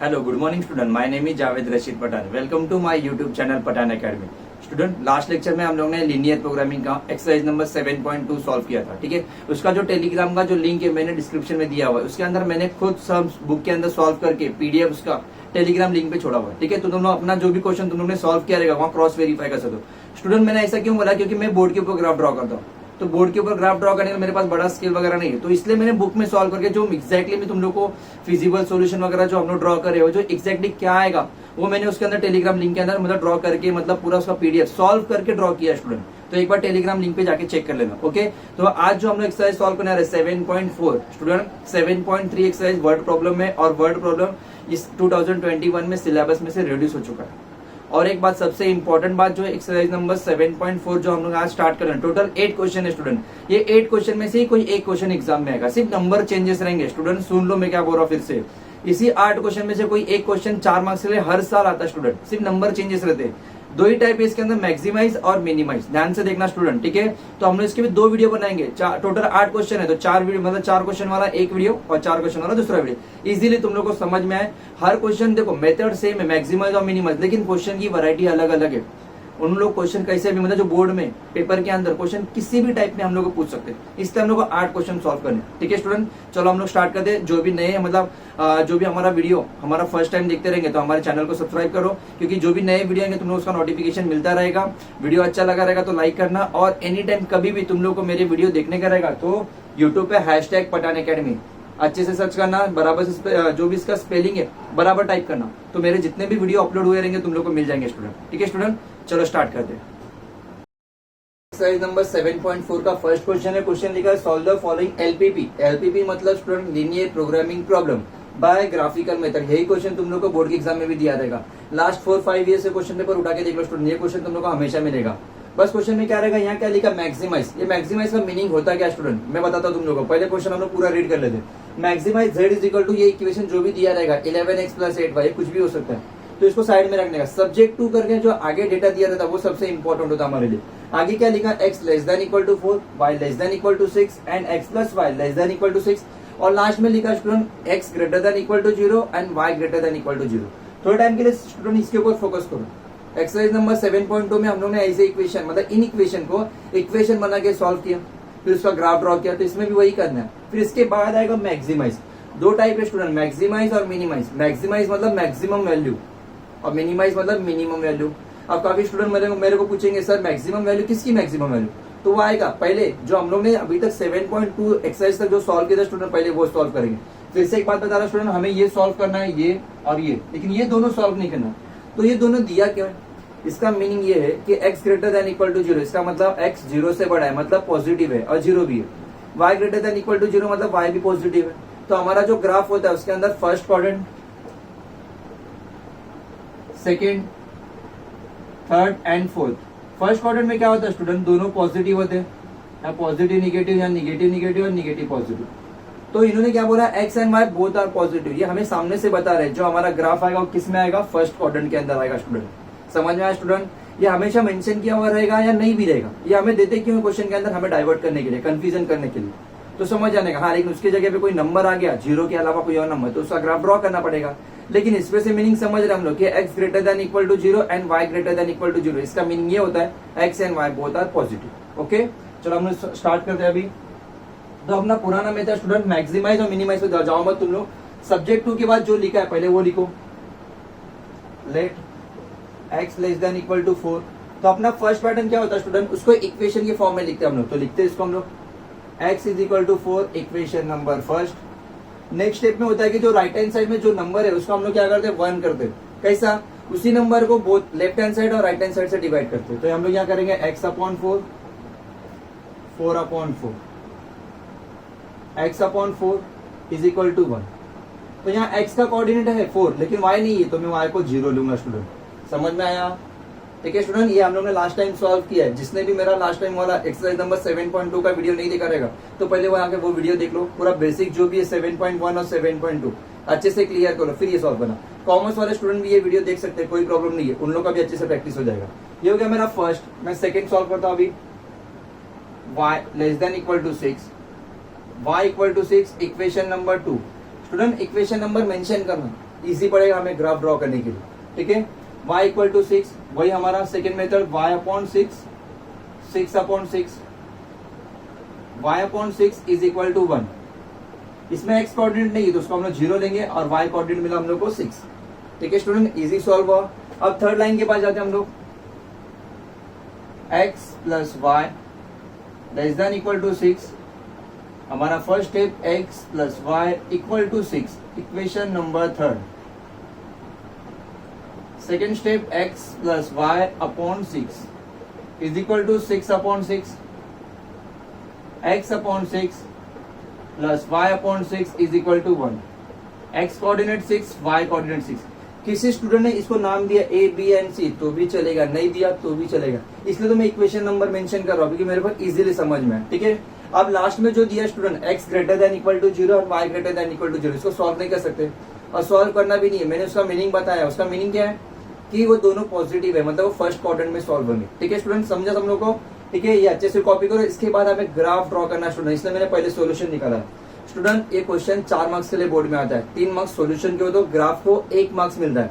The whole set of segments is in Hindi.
Hello, good morning student. My name is Javed Rashid Patan. Welcome to my YouTube channel Patan Academy. Student last lecture में हम लोग ने लीनियर प्रोग्रामिंग का एक्सरसाइज नंबर 7.2 सॉल्व किया था, ठीक है। उसका जो टेलीग्राम का जो लिंक है मैंने डिस्क्रिप्शन में दिया हुआ है, उसके अंदर मैंने खुद सब बुक के अंदर सॉल्व करके पीडीएफ उसका टेलीग्राम लिंक पे छोड़ा हुआ है, ठीक है। तो तुम लोग अपना जो भी क्वेश्चन तुम लोग ने सॉल्व किया रहेगा वहाँ क्रॉस वेरीफाई कर सकते हो। स्टूडेंट मैंने ऐसा क्यों बोला, क्योंकि मैं बोर्ड के ऊपर ग्राफ ड्रॉ करता हूँ, तो बोर्ड के ऊपर ग्राफ ड्रॉ करने का मेरे पास बड़ा स्केल वगैरह नहीं है, तो इसलिए मैंने बुक में सॉल्व करके जो एक्जैक्टली मैं तुम लोग को फिजिबल सॉल्यूशन वगैरह जो हम लोग ड्रॉ कर रहे हो, जो एक्जैक्टली क्या आएगा वो मैंने उसके अंदर टेलीग्राम लिंक के अंदर मतलब ड्रॉ करके मतलब पूरा उसका पीडीएफ सॉल्व करके ड्रॉ किया स्टूडेंट। तो एक बार टेलीग्राम लिंक पे जाके चेक कर लेना, ओके। तो आज जो हम लोग एक्सरसाइज सॉल्व करने आ रहे हैं 7.4 स्टूडेंट, 7.3 एक्सरसाइज वर्ड प्रॉब्लम में, और वर्ड प्रॉब्लम इस 2021 में सिलेबस में से रिड्यूस हो चुका है। और एक बात सबसे इंपॉर्टेंट बात, जो एक्सरसाइज नंबर 7.4 जो हम लोग आज स्टार्ट कर रहे हैं, टोटल 8 क्वेश्चन है स्टूडेंट। ये 8 क्वेश्चन में से ही कोई एक क्वेश्चन एग्जाम में आएगा, सिर्फ नंबर चेंजेस रहेंगे स्टूडेंट। सुन लो मैं क्या बोल रहा हूँ फिर से, इसी 8 क्वेश्चन में से कोई एक क्वेश्चन 4 मार्क्स के लिए हर साल आता है स्टूडेंट, सिर्फ नंबर चेंजेस रहते हैं। दो ही टाइप है इसके अंदर, मैक्सिमाइज और मिनिमाइज, ध्यान से देखना स्टूडेंट, ठीक है। तो हम लोग इसके भी 2 वीडियो बनाएंगे, टोटल 8 क्वेश्चन है, तो 4 वीडियो मतलब 4 क्वेश्चन वाला एक वीडियो और 4 क्वेश्चन वाला दूसरा वीडियो, इजीली तुम लोग को समझ में आए। हर क्वेश्चन देखो मेथड सेम है, मैक्सिमाइज और मिनिमाइज, लेकिन क्वेश्चन की वैरायटी अलग अलग है। उन लोग क्वेश्चन कैसे भी मतलब जो बोर्ड में पेपर के अंदर क्वेश्चन किसी भी टाइप में हम लोग को पूछ सकते हैं, इसलिए हम लोग को 8 क्वेश्चन सॉल्व करने, ठीक है स्टूडेंट। चलो हम लोग स्टार्ट करते हैं। जो भी नए मतलब जो भी हमारा वीडियो हमारा फर्स्ट टाइम देखते रहेंगे तो हमारे चैनल को सब्सक्राइब करो, क्योंकि जो भी नए वीडियो आएंगे तुम लोग उसका नोटिफिकेशन मिलता रहेगा। वीडियो अच्छा लगा रहेगा तो लाइक करना, और एनी टाइम कभी भी तुम लोग को मेरे वीडियो देखने का रहेगा तो यूट्यूब पे हैशटैग पठान अकेडमी अच्छे से सर्च करना, बराबर से जो भी इसका स्पेलिंग है बराबर टाइप करना, तो मेरे जितने भी वीडियो अपलोड हुए रहेंगे तुम लोग को मिल जाएंगे स्टूडेंट, ठीक है स्टूडेंट। चलो स्टार्ट करते हैं। एक्सरसाइज नंबर 7.4 का फर्स्ट क्वेश्चन है, क्वेश्चन लिखा है solve the following LPP. LPP मतलब student linear programming problem by graphical method. यही क्वेश्चन तुम लोग को बोर्ड के एग्जाम में भी दिया रहेगा। लास्ट 4-5 ईयर से क्वेश्चन पेपर उठा के देख लो स्टूडेंट, ये क्वेश्चन तुम लोग को हमेशा मिलेगा। बस क्वेश्चन में क्या रहेगा, यहाँ क्या लिखा मैक्सिमाइज। ये मैक्सिमाइज का मीनिंग होता क्या स्टूडेंट, मैं बताता हूँ तुम लोग को। पहले क्वेश्चन हम लोग पूरा रीड कर लेते हैं। Maximise z is equal to, ये इक्वेशन जो भी दिया रहेगा 11x + 8y, कुछ भी हो सकता है, तो इसको साइड में रखने का। सब्जेक्ट टू करके जो आगे डेटा दिया रहता है वो सबसे इंपॉर्टेंट होता है हमारे लिए। आगे क्या लिखा, x <= 4, y <= 6 and x + y <= 6, और लास्ट में लिखा स्टूडेंट x <= 0 एंड y <= 0। थोड़े टाइम के लिए स्टूडेंट इसके ऊपर फोकस करो। एक्सरसाइज नंबर 7.2 में हम लोग ने ऐसे इक्वेशन मतलब इन इक्वेशन को इक्वेशन बना के सॉल्व किया, फिर उसका ग्राफ ड्रॉ किया, तो इसमें भी वही करना है। फिर इसके बाद आएगा मैक्सिमाइज। 2 टाइप है स्टूडेंट, मैक्सिमाइज और मिनिमाइज। मैक्सिमाइज मतलब मैक्सिमम वैल्यू और मिनिमाइज मतलब मिनिमम वैल्यू। अब काफी स्टूडेंट मेरे को पूछेंगे सर मैक्सिमम वैल्यू किसकी मैक्सिमम वैल्यू, तो वो आएगा पहले जो हम लोग ने अभी तक 7.2 एक्सरसाइज तक जो सॉल्व किया था स्टूडेंट, पहले वो सॉल्व करेंगे। फिर से एक बात बता रहा स्टूडेंट, हमें ये सॉल्व करना है ये और ये, लेकिन ये दोनों सॉल्व नहीं करना। तो ये दोनों दिया क्यों है, इसका मीनिंग ये है कि x <= 0, इसका मतलब x 0 से बड़ा है मतलब पॉजिटिव है और 0 भी है। y <= 0 मतलब y भी पॉजिटिव है। तो हमारा जो ग्राफ होता है उसके अंदर first quadrant, second, third and fourth. First quadrant में क्या होता है स्टूडेंट, दोनों पॉजिटिव होते हैं, या पॉजिटिव निगेटिव या निगेटिव निगेटिव और निगेटिव पॉजिटिव। तो इन्होंने क्या बोला, x and y both are positive. ये हमें सामने से बता रहे हैं जो हमारा ग्राफ आएगा वो किस में आएगा, फर्स्ट क्वाड्रेंट के अंदर आएगा स्टूडेंट। समझ में आया स्टूडेंट, ये हमेशा मेंशन किया हुआ रहेगा या नहीं भी रहेगा, ये हमें देते क्यों क्वेश्चन के अंदर, हमें डाइवर्ट करने के लिए, कंफ्यूजन करने के लिए, तो समझ जाने का। हाँ, लेकिन उसकी जगह पे कोई नंबर आ गया 0 के अलावा कोई और नंबर, तो उसका ग्राफ ड्रॉ करना पड़ेगा। लेकिन इसमें से मीनिंग समझ रहे हम लोग कि x <= 0 एंड y <= 0। इसका मीनिंग ये होता है x and y both are positive. Okay, चलो हम लोग स्टार्ट करते हैं अभी। तो अपना पुराना मेथड स्टूडेंट मैक्सिमाइज और मिनिमाइज पे जाओ मत तुम लोग। सब्जेक्ट 2 के बाद जो लिखा है पहले वो लिखो, लेट x <= 4। तो अपना फर्स्ट पैटर्न क्या होता है स्टूडेंट, उसको इक्वेशन के फॉर्म में लिखते हैं हम लोग। तो लिखते हैं इसको हम लोग x = 4, equation number first. Next step में होता है कि जो राइट हैंड साइड में जो नंबर है उसको हम लोग क्या करते हैं, 1 करते हैं। कैसा, उसी नंबर को बोथ लेफ्ट हैंड साइड और राइट हैंड साइड से डिवाइड करते हैं। तो हम लोग क्या करेंगे, x/4, 4/4, x/4 = 1। तो यहाँ x का कोऑर्डिनेट है 4, लेकिन y नहीं है, तो मैं y को 0 लूंगा स्टूडेंट। समझ में आया, ठीक है स्टूडेंट। ये हम लोग ने लास्ट टाइम सॉल्व किया है। जिसने भी मेरा लास्ट टाइम वाला एक्सरसाइज नंबर 7.2 का वीडियो नहीं देखा रहेगा तो पहले वो आके वो वीडियो देख लो, पूरा बेसिक जो भी है 7.1 और 7.2 अच्छे से क्लियर करो, फिर ये सॉल्व करना। कॉमर्स वाले स्टूडेंट भी ये वीडियो देख सकते हैं, कोई प्रॉब्लम नहीं है, उन लोग का भी अच्छे से प्रैक्टिस हो जाएगा। ये हो गया मेरा फर्स्ट। मैं सेकेंड सॉल्व करता हूँ अभी। y <= 6, y = 6, equation number 2। Student equation number mention करना, इजी पड़ेगा हमें ग्राफ ड्रॉ करने के लिए, ठीक है। y इक्वल टू 6, वही हमारा second method y upon 6, 6 upon 6, y upon 6 is equal to 1। इसमें x कोऑर्डिनेट नहीं है तो उसको हम लोग 0 लेंगे और y कोऑर्डिनेट मिला हम लोग को 6, ठीक है स्टूडेंट, इजी सॉल्व हुआ। अब थर्ड लाइन के पास जाते हैं हम लोग, x plus y less than equal to 6। हमारा first step x plus y equal to 6, equation number third. Second step x plus y upon 6 is equal to 6 upon 6, x upon 6 plus y upon 6 is equal to 1। x coordinate 6, y coordinate 6। किसी स्टूडेंट ने इसको नाम दिया a, b एंड c तो भी चलेगा, नहीं दिया तो भी चलेगा, इसलिए तो मैं इक्वेशन नंबर मेंशन कर रहा हूँ क्योंकि मेरे को इजीली समझ में है, ठीक है। अब लास्ट में जो दिया student x greater than equal to 0 और y greater than equal to 0, इसको सॉल्व नहीं कर सकते और सॉल्व करना भी नहीं है। मैंने उसका मीनिंग बताया, उसका मीनिंग क्या है कि वो दोनों पॉजिटिव है, मतलब वो फर्स्ट क्वाड्रेंट में सॉल्व होंगे, ठीक है स्टूडेंट, समझा सब लोगों को, ठीक है। ये अच्छे से कॉपी करो। इसके बाद हमें ग्राफ ड्रॉ करना स्टूडेंट, इसलिए मैंने पहले सोल्यूशन निकाला। स्टूडेंट ये क्वेश्चन 4 मार्क्स के लिए बोर्ड में आता है, 3 मार्क्स सोल्यूशन के हो तो ग्राफ को 1 मार्क्स मिलता है।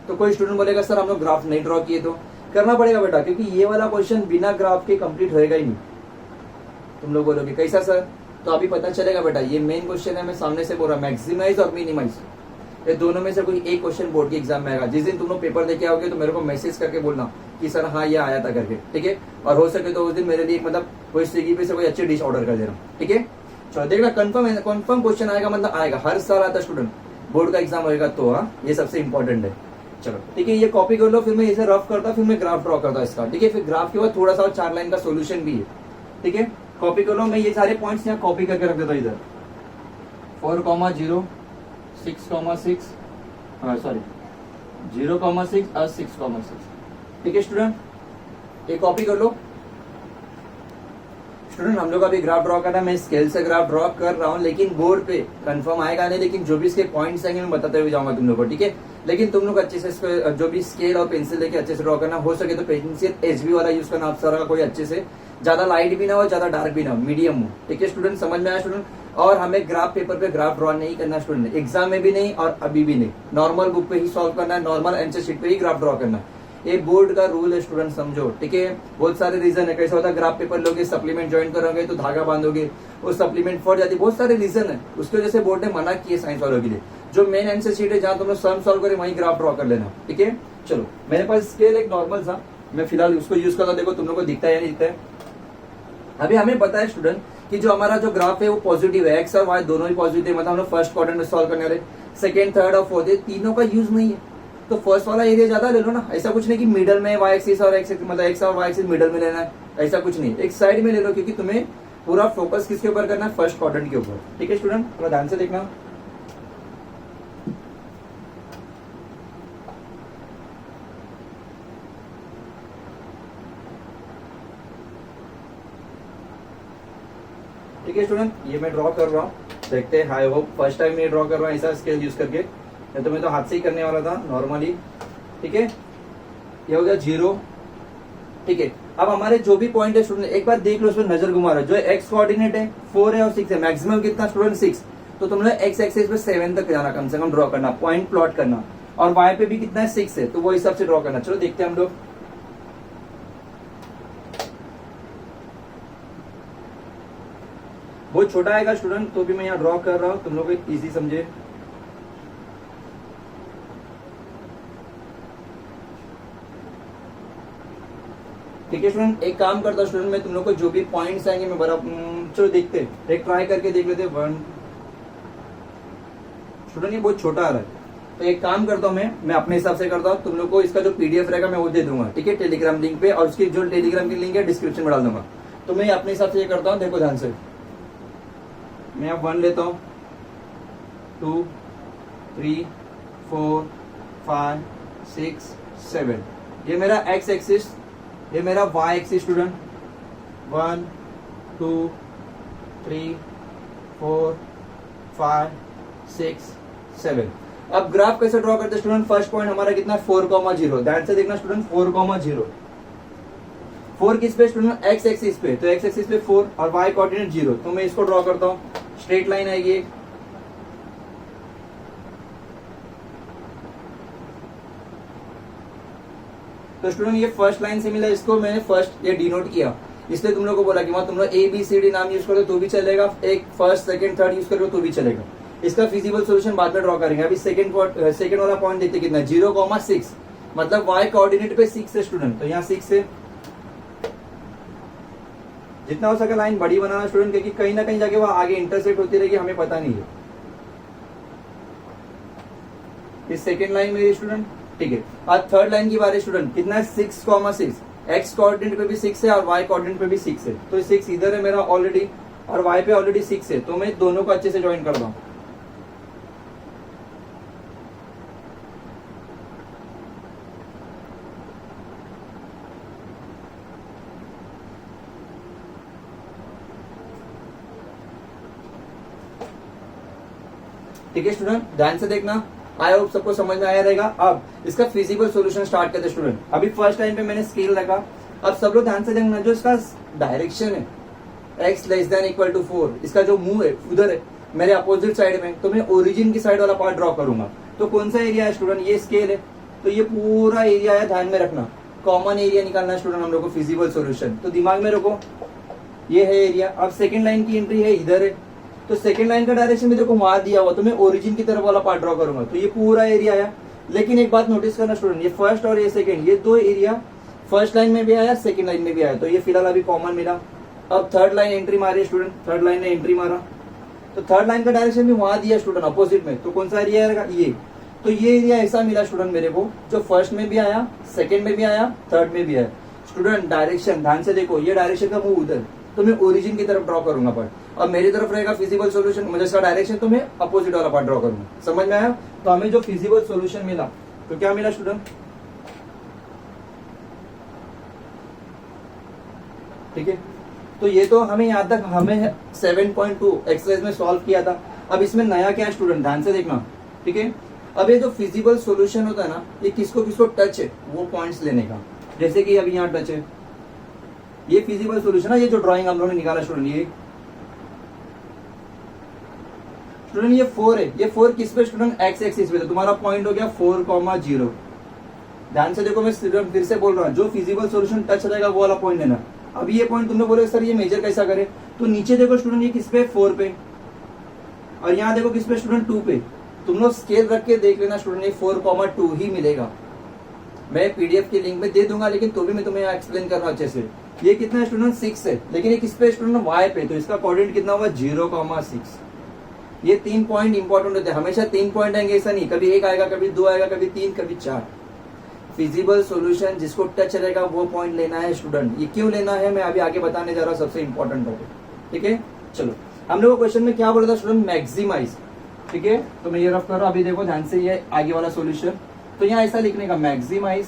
तो कोई स्टूडेंट बोलेगा सर हम लोग ग्राफ नहीं ड्रॉ किए, तो करना पड़ेगा बेटा, क्योंकि ये वाला क्वेश्चन बिना ग्राफ के कंप्लीट होएगा ही नहीं। तुम लोग बोलोगे कैसा सर, तो अभी पता चलेगा बेटा। ये मेन क्वेश्चन है, मैं सामने से बोल रहा हूँ, मैक्सिमाइज और मिनिमाइज, ये दोनों में से कोई एक क्वेश्चन बोर्ड के एग्जाम में आएगा। जिस दिन तुम लोग पेपर देके आओगे तो मेरे को मैसेज करके बोलना कि सर हाँ ये आया था करके, ठीक है। और हो सके तो उस दिन मेरे लिए मतलब कोई स्विगी पे से कोई अच्छी डिश ऑर्डर कर देना, ठीक है। चलो देखना, कंफर्म क्वेश्चन आएगा, मतलब आएगा, हर साल आता स्टूडेंट, बोर्ड का एग्जाम होएगा तो हाँ, ये सबसे इंपॉर्टेंट है। चलो ठीक है, ये कॉपी कर लो, फिर मैं इसे रफ करता, फिर मैं ग्राफ ड्रॉ करता इसका, ठीक है। फिर ग्राफ के बाद थोड़ा सा 4 लाइन का सोल्यूशन भी है, ठीक है। कॉपी कर लो, मैं ये सारे पॉइंट्स यहाँ कॉपी करके रख देता हूँ इधर, 4,0, 6,6, सॉरी 0,6 और 6,6, ठीक है स्टूडेंट, ये कॉपी कर लो। स्टूडेंट हम लोग अभी ग्राफ ड्रॉ करना है, मैं स्केल से ग्राफ ड्रॉ कर रहा हूँ, लेकिन बोर्ड पे कंफर्म आएगा नहीं, लेकिन जो भी इसके पॉइंट्स आएंगे मैं बताते हुए जाऊंगा तुम लोग को, ठीक है। लेकिन तुम लोग अच्छे से इसको जो भी स्केल और पेंसिल लेके अच्छे से ड्रॉ करना, हो सके तो पेंसिल HB वाला यूज करना, आप सारा कोई अच्छे से, ज्यादा लाइट भी ना हो ज्यादा डार्क भी ना हो, मीडियम हो, ठीक है स्टूडेंट, समझ में आया स्टूडेंट। और हमें ग्राफ पेपर पे ग्राफ ड्रॉ नहीं करना स्टूडेंट, एग्जाम में भी नहीं और अभी भी नहीं, नॉर्मल बुक पे ही सॉल्व करना है, नॉर्मल आंसर शीट पे ही ग्राफ ड्रॉ करना है, ये बोर्ड का रूल है स्टूडेंट, समझो, ठीक है। बहुत सारे रीजन है, कैसा होता है ग्राफ पेपर लोगे, सप्लीमेंट ज्वाइन करोगे तो धागा बांधोगे, वो सप्लीमेंट फट जाती है, बहुत सारे रीजन है, उसकी वजह से बोर्ड ने मना किए साइंस वालों के लिए। जो मेन आंसर शीट है जहां तुम लोग सम सॉल्व करे वहीं ग्राफ ड्रॉ कर लेना, ठीक है। चलो मेरे पास स्केल एक नॉर्मल था, मैं फिलहाल उसको यूज करता, देखो तुम लोग को दिखता है या नहीं दिखता है। अभी हमें पता है स्टूडेंट कि जो हमारा जो ग्राफ है वो पॉजिटिव है, एक्स और वाई दोनों ही पॉजिटिव, मतलब हम लोग फर्स्ट क्वाड्रेंट में सॉल्व करने वाले, सेकंड, थर्ड और फोर्थ, तीनों का यूज नहीं है, तो फर्स्ट वाला एरिया ज्यादा ले लो ना। ऐसा कुछ नहीं कि मिडल में वाई एक्सिस और एक्स मतलब एक्स और वाई एक्सिस मिडल में लेना है, ऐसा कुछ नहीं, एक साइड में ले लो, क्योंकि तुम्हें पूरा फोकस किसके ऊपर करना है, फर्स्ट क्वाड्रेंट के ऊपर, ठीक है स्टूडेंट, थोड़ा ध्यान से देखना। ठीक है स्टूडेंट, ये मैं ड्रॉ कर रहा हूँ, देखते हैं, आई होप फर्स्ट टाइम मैं ड्रॉ कर रहा हूँ ऐसा स्केल यूज करके, या तो मैं तो हाथ से ही करने वाला था नॉर्मली, ठीक है। ये हो गया 0, ठीक है। अब हमारे जो भी पॉइंट है स्टूडेंट एक बार देख लो, उसमें नजर घुमा रहा है, जो एक्स कोऑर्डिनेट है 4 है और 6 है, मैक्सिमम कितना स्टूडेंट 6, तो तुम लोग एक्स एक्सिस पे 7 तक जाना, कम से कम ड्रॉ करना, पॉइंट प्लॉट करना, और वाई पे भी कितना है 6 है, तो वो हिसाब से ड्रॉ करना। चलो देखते हैं हम लोग, बहुत छोटा आएगा स्टूडेंट, तो भी मैं यहाँ ड्रॉ कर रहा हूँ, तुम लोग इजी समझे। ठीक है स्टूडेंट, एक काम करता हूँ स्टूडेंट, मैं तुम लोग को जो भी पॉइंट्स आएंगे मैं बड़ा, चलो देखते, एक ट्राई करके देख लेते। 1 स्टूडेंट ये बहुत छोटा आ रहा है, तो एक काम करता हूँ मैं अपने हिसाब से करता हूँ, तुम लोग को इसका जो PDF रहेगा मैं वो दे दूंगा, ठीक है, टेलीग्राम लिंक पे, और उसकी जो टेलीग्राम की लिंक है डिस्क्रिप्शन में डाल दूंगा। तो मैं अपने हिसाब से ये करता हूँ, देखो ध्यान से, मैं अब 1 लेता हूँ, 2, 3, 4, 5, 6, 7, ये मेरा एक्स एक्सिस, ये मेरा वाई एक्सिस स्टूडेंट, 1, 2, 3, 4, 5, 6, 7। अब ग्राफ कैसे ड्रॉ करते स्टूडेंट, फर्स्ट पॉइंट हमारा कितना है 4,0, ध्यान से देखना स्टूडेंट, 4,0, 4 किस पे स्टूडेंट, एक्स एक्सिस पे, तो एक्स एक्सिस पे 4 और वाई कोऑर्डिनेट 0, तो मैं इसको ड्रॉ करता हूँ, स्ट्रेट लाइन आएगी, तो स्टूडेंट ये फर्स्ट लाइन से मिला, इसको मैंने फर्स्ट ये डिनोट किया, इसलिए तुम लोग को बोला कि वहां तुम लोग ABCD नाम यूज करो तो भी चलेगा, एक फर्स्ट सेकंड थर्ड यूज करो तो भी चलेगा। इसका फिजिबल सॉल्यूशन बाद में ड्रॉ करेंगे। अभी सेकंड वाला पॉइंट देखते कितना 0,6 मतलब y कोऑर्डिनेट पे 6 है स्टूडेंट, तो यहाँ 6 है। जितना हो सके लाइन बड़ी बनाना स्टूडेंट, क्योंकि कहीं ना कहीं जाके वो आगे इंटरसेक्ट होती रहेगी, हमें पता नहीं है। इस सेकंड लाइन मेरी स्टूडेंट, ठीक है। आज थर्ड लाइन की बात स्टूडेंट, कितना है 6,6, x कोऑर्डिनेट पे भी 6 है और y कोऑर्डिनेट पे भी 6 है, तो 6 इधर है मेरा ऑलरेडी और y पे ऑलरेडी 6 है, तो मैं दोनों को अच्छे से ज्वाइन कर दूं। ठीक है स्टूडेंट, ध्यान से देखना, आई होप सबको समझ में आया रहेगा। अब इसका फिजिबल सॉल्यूशन स्टार्ट करते स्टूडेंट। अभी फर्स्ट टाइम पे मैंने स्केल रखा, अब सब लोग ध्यान से देखना, जो इसका डायरेक्शन है x < 4, इसका जो मुंह है उधर है मेरे अपोजिट साइड में, तो मैं ओरिजिन की साइड वाला पार्ट ड्रॉ करूंगा। तो कौन सा एरिया है स्टूडेंट, ये स्केल है, तो ये पूरा एरिया है, ध्यान में रखना। कॉमन एरिया निकालना है स्टूडेंट हम लोग को फिजिबल सॉल्यूशन, तो दिमाग में रखो ये है एरिया। अब सेकंड लाइन की एंट्री है इधर है, तो सेकंड लाइन का डायरेक्शन में देखो वहां दिया हुआ, तो मैं ओरिजिन की तरफ वाला पार्ट ड्रॉ करूंगा, तो ये पूरा एरिया आया। लेकिन एक बात नोटिस करना स्टूडेंट, ये फर्स्ट और ये सेकंड, ये दो एरिया फर्स्ट लाइन में भी आया, सेकंड लाइन में भी आया, तो ये फिलहाल अभी कॉमन मिला। अब थर्ड लाइन एंट्री मारी स्टूडेंट, थर्ड लाइन ने एंट्री मारा, तो थर्ड लाइन का डायरेक्शन भी वहां दिया स्टूडेंट अपोजिट में, तो कौन सा एरिया आएगा ये, तो ये एरिया ऐसा मिला स्टूडेंट मेरे को, जो फर्स्ट में भी आया, सेकंड में भी आया, थर्ड में भी आया। स्टूडेंट डायरेक्शन ध्यान से देखो, ये डायरेक्शन का मुंह उधर, तो मैं ओरिजिन की तरफ ड्रॉ करूंगा पार्ट, और मेरी तरफ रहेगा फिजिबल सॉल्यूशन, मुझे इसका डायरेक्शन तो मैं अपोजिट वाला पार्ट ड्रॉ करूंगा। समझ में आया? तो हमें जो फिजिबल सॉल्यूशन मिला, तो क्या मिला स्टूडेंट, ठीक है। तो ये तो हमें यहाँ तक हमें 7.2 एक्सरसाइज में सॉल्व किया था। अब इसमें नया क्या है स्टूडेंट, ध्यान से देखना, ठीक है। अब ये जो फिजिबल सॉल्यूशन होता है ना, ये किसको किसको टच है वो पॉइंट्स लेने का, जैसे कि अभी यहाँ टच है, ये फिजिबल सॉल्यूशन है, ये जो ड्राइंग हम लोगों ने निकाला स्टूडेंट, ये स्टूडेंट ये 4 है, ये 4 किस पे स्टूडेंट, एक्स एक्सिस पे, तो तुम्हारा पॉइंट हो गया 4,0। ध्यान से देखो, मैं फिर से बोल रहा हूँ, जो फिजिबल सॉल्यूशन टच रहेगा वो वाला पॉइंट लेना। अभी ये पॉइंट तुमने बोले सर ये मेजर कैसा करे, तो नीचे देखो स्टूडेंट, ये किस पे 4 पे, और यहाँ देखो किस पे स्टूडेंट 2 पे। तुम लोग स्केल रख के देख लेना स्टूडेंट, ये 4,2 ही मिलेगा। मैं PDF की लिंक में दे दूंगा, लेकिन तो भी मैं तुम्हें एक्सप्लेन कर रहा हूँ अच्छे से। ये कितना है स्टूडेंट, 6 है, लेकिन ये किस पे स्टूडेंट, Y पे, तो इसका कोऑर्डिनेट कितना हुआ 0,6। ये 3 पॉइंट इंपॉर्टेंट होते हैं, हमेशा 3 पॉइंट आएंगे ऐसा नहीं, कभी 1 आएगा, कभी 2 आएगा, कभी 3, कभी 4। फिजिबल सॉल्यूशन जिसको टच रहेगा वो पॉइंट लेना है स्टूडेंट। ये क्यों लेना है मैं अभी आगे बताने जा रहा हूँ, सबसे इंपॉर्टेंट टॉपिक, ठीक है। चलो, हम लोग क्वेश्चन में क्या बोला था स्टूडेंट, मैक्सिमाइज, ठीक है। तो मैं ये रफ कर रहा हूँ, अभी देखो ध्यान से, ये आगे वाला सॉल्यूशन, तो यहाँ ऐसा लिखने का, मैक्सिमाइज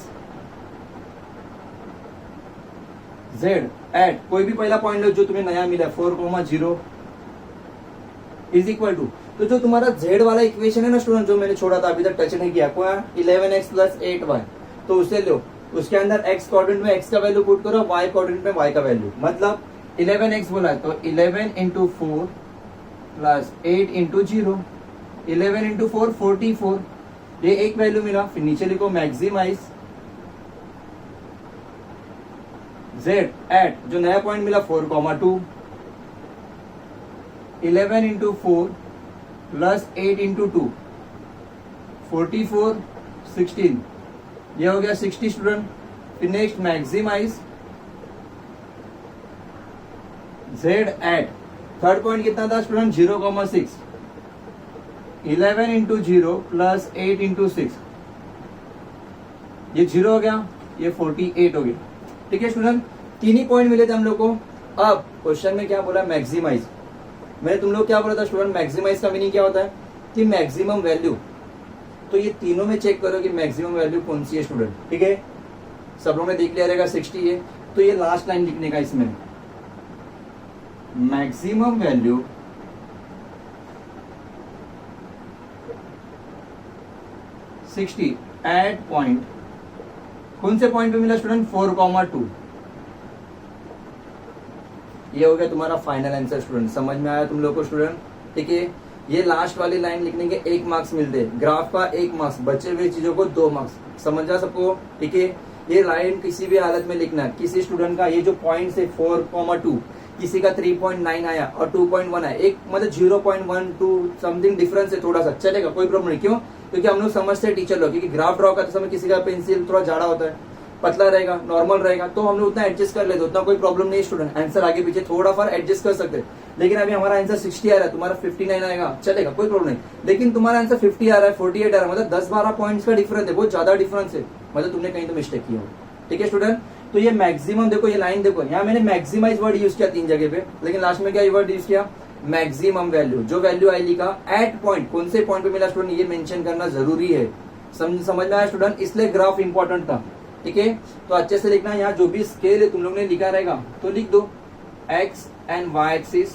z एट कोई भी पहला पॉइंट लो जो तुम्हें नया मिला 4,0 इज इक्वल टू, तो जो तुम्हारा z वाला इक्वेशन है ना स्टूडेंट, जो मैंने छोड़ा था अभी तक टच नहीं किया, 11x + 8y, तो उसे लो, उसके अंदर x कोऑर्डिनेट में x का वैल्यू पुट करो, y कोऑर्डिनेट में y का वैल्यू, मतलब 11x बोला है तो 11 × 4 + 8 × 0, 11 × 4 44, ये एक वैल्यू मिला। फिर नीचे लिखो मैक्सिमाइज z एट, जो नया पॉइंट मिला 4,2, 11 × 4 + 8 × 2, 44, 16, ये हो गया 60 स्टूडेंट। फिर next maximise z at, third point कितना था स्टूडेंट 0,6, 11 × 0 + 8 × 6, ये 0 हो गया, ये 48 हो गया, ठीक है स्टूडेंट। 3 ही पॉइंट मिले थे हम लोग को। अब क्वेश्चन में क्या बोला, मैक्सिमाइज, मैंने तुम लोग क्या बोला था स्टूडेंट, मैक्सिमाइज का मीनिंग क्या होता है कि मैक्सिमम वैल्यू, तो ये तीनों में चेक करो कि मैक्सिमम वैल्यू कौन सी है स्टूडेंट, ठीक है। सब लोगों ने देख लिया रहेगा 60 है, तो ये लास्ट लाइन लिखने का, इसमें मैक्सिमम वैल्यू एट पॉइंट, कौन से पॉइंट पे मिला स्टूडेंट, 4,2। ये हो गया तुम्हारा फाइनल आंसर स्टूडेंट। समझ में आया तुम लोग को स्टूडेंट, ठीक है। ये लास्ट वाली लाइन लिखने के 1 मार्क्स मिलते हैं, ग्राफ का 1 मार्क्स, बचे हुए चीजों को 2 मार्क्स, समझ जा सबको, ठीक है। ये लाइन किसी भी हालत में लिखना है। किसी स्टूडेंट का ये जो पॉइंट है 4,2, किसी का 3.9 आया और 2.1 आया, एक मतलब 0.12 समथिंग डिफरेंस है, थोड़ा सा चलेगा, कोई प्रॉब्लम नहीं। क्यों? क्योंकि हम लोग समझते हैं टीचर लोग, क्योंकि ग्राफ ड्रॉ करते समय किसी का पेंसिल थोड़ा जाड़ा होता है, पतला रहेगा, नॉर्मल रहेगा, तो हम लोग उतना एडजस्ट कर लेते, उतना कोई प्रॉब्लम नहीं। स्टूडेंट आंसर आगे पीछे थोड़ा फार एडजस्ट कर सकते हैं। लेकिन अभी हमारा आंसर 60 आ रहा है, तुम्हारा 59 आएगा, चलेगा, कोई प्रॉब्लम नहीं। लेकिन तुम्हारा आंसर 50 आ रहा है, 48 आ रहा है, मतलब 10-12 पॉइंट्स का डिफरेंस है, बहुत ज्यादा डिफरेंस है, मतलब तुमने कहीं तो मिस्टेक किया हो। ठीक है स्टूडेंट, तो ये मैक्सिमम देखो, ये लाइन देखो, यहाँ मैंने मैक्सिमाइज वर्ड यूज किया 3 जगह पे, लेकिन लास्ट में क्या वर्ड यूज किया? Maximum value. जो वैल्यू आई लिखा एट पॉइंट, कौन से पॉइंट पे मिला स्टूडेंट, ये मेंशन करना जरूरी है। समझ में आया स्टूडेंट? इसलिए ग्राफ इंपॉर्टेंट था। ठीक है, तो अच्छे से लिखना। यहाँ जो भी स्केल है तुम लोग ने लिखा रहेगा तो लिख दो, x and y axis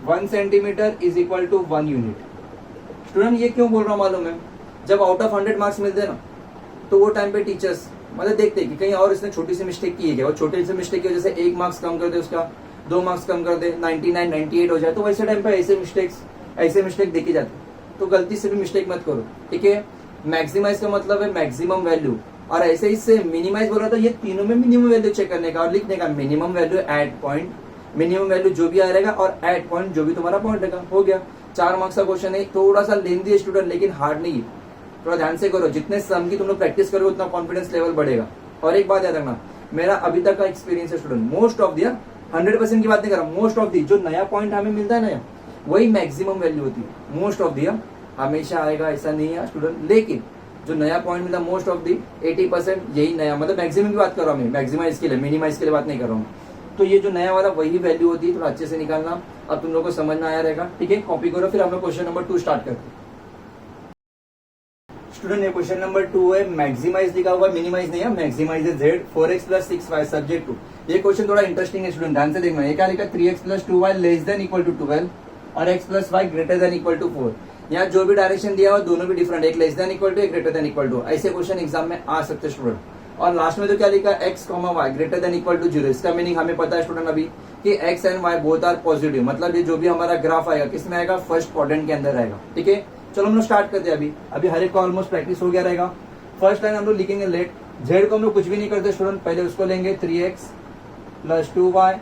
1 centimetre is equal to 1 unit. Student ये क्यों बोल रहा हूँ मालूम है? जब आउट ऑफ 100 मार्क्स मिलते हैं ना, तो वो टाइम पे टीचर्स मतलब देखते हैं कि कहीं और इसने छोटी सी मिस्टेक की है क्या, और छोटे से मिस्टेक की वजह से 1 मार्क्स कम कर दे, उसका 2 मार्क्स कम कर दे, 99 98 हो जाए, तो वैसे टाइम पे ऐसे मिस्टेक देखी जाती है। तो गलती से भी मिस्टेक मत करो। ठीक है, मैक्सिमाइज का मतलब है मैक्सिमम वैल्यू, और ऐसे ही से मिनिमाइज बोल रहा था, ये तीनों में मिनिमम वैल्यू चेक करने का और लिखने का। Minimum value at point, minimum value जो भी आ रहेगा, और एट पॉइंट जो भी तुम्हारा पॉइंट रहेगा, हो गया। 4 मार्क्स का क्वेश्चन है, थोड़ा सा लेंदी है स्टूडेंट, लेकिन हार्ड नहीं है। थोड़ा ध्यान से करो, जितने सम की तुम लोग प्रैक्टिस करोगे उतना कॉन्फिडेंस लेवल बढ़ेगा। और एक बात याद रखना, मेरा अभी तक का एक्सपीरियंस है स्टूडेंट, मोस्ट ऑफ दिया 100% की बात नहीं कर रहा, मोस्ट ऑफ दी जो नया पॉइंट हमें मिलता है ना, वही मैक्सिमम वैल्यू होती है। मोस्ट ऑफ दिया हमेशा आएगा ऐसा नहीं है स्टूडेंट, लेकिन जो नया पॉइंट मिलता है मोस्ट ऑफ दी 80% यही नया, मतलब मैक्सिमम की बात कर रहा हूँ मैं, मैक्सिमाइज के लिए, मिनिमाइज के लिए बात नहीं कर रहा हूँ। तो ये जो नया वाला वही वैल्यू होती है, थोड़ा अच्छे से निकालना। अब तुम लोग को समझ में आया रहेगा। ठीक है, कॉपी करो, फिर हम लोग क्वेश्चन नंबर 2 स्टार्ट करते हैं। स्टूडेंट ये क्वेश्चन नंबर 2 है, मैक्सिमाइज लिखा हुआ, मिनिमाइज नहीं है, मैक्सिमाइज है z 4x + 6y subject to. ये क्वेश्चन थोड़ा इंटरेस्टिंग है स्टूडेंट, ध्यान से देखना। ये क्या लिखा? 3x + 2y less than equal to 12 और x + y greater than equal to 4। यहाँ जो भी डायरेक्शन दिया हुआ दोनों भी डिफरेंट, एक लेस देन इक्वल टू, एक ग्रेटर देन इक्वल टू। ऐसे क्वेश्चन एग्जाम में आ सकते हैं स्टूडेंट। और लास्ट में तो क्या लिखा? x, y greater than equal to 0। इसका मीनिंग हमें पता है स्टूडेंट अभी कि x and y both are positive, मतलब ये जो भी हमारा ग्राफ आएगा किसमें आएगा? फर्स्ट क्वाड्रेंट के अंदर आएगा। ठीक है, चलो हम लोग स्टार्ट करते हैं। अभी हर एक का ऑलमोस्ट प्रैक्टिस हो गया रहेगा। फर्स्ट लाइन हम लोग लिखेंगे लेट, जेड को हम लोग कुछ भी नहीं करते स्टूडेंट, पहले उसको लेंगे 3x + 2y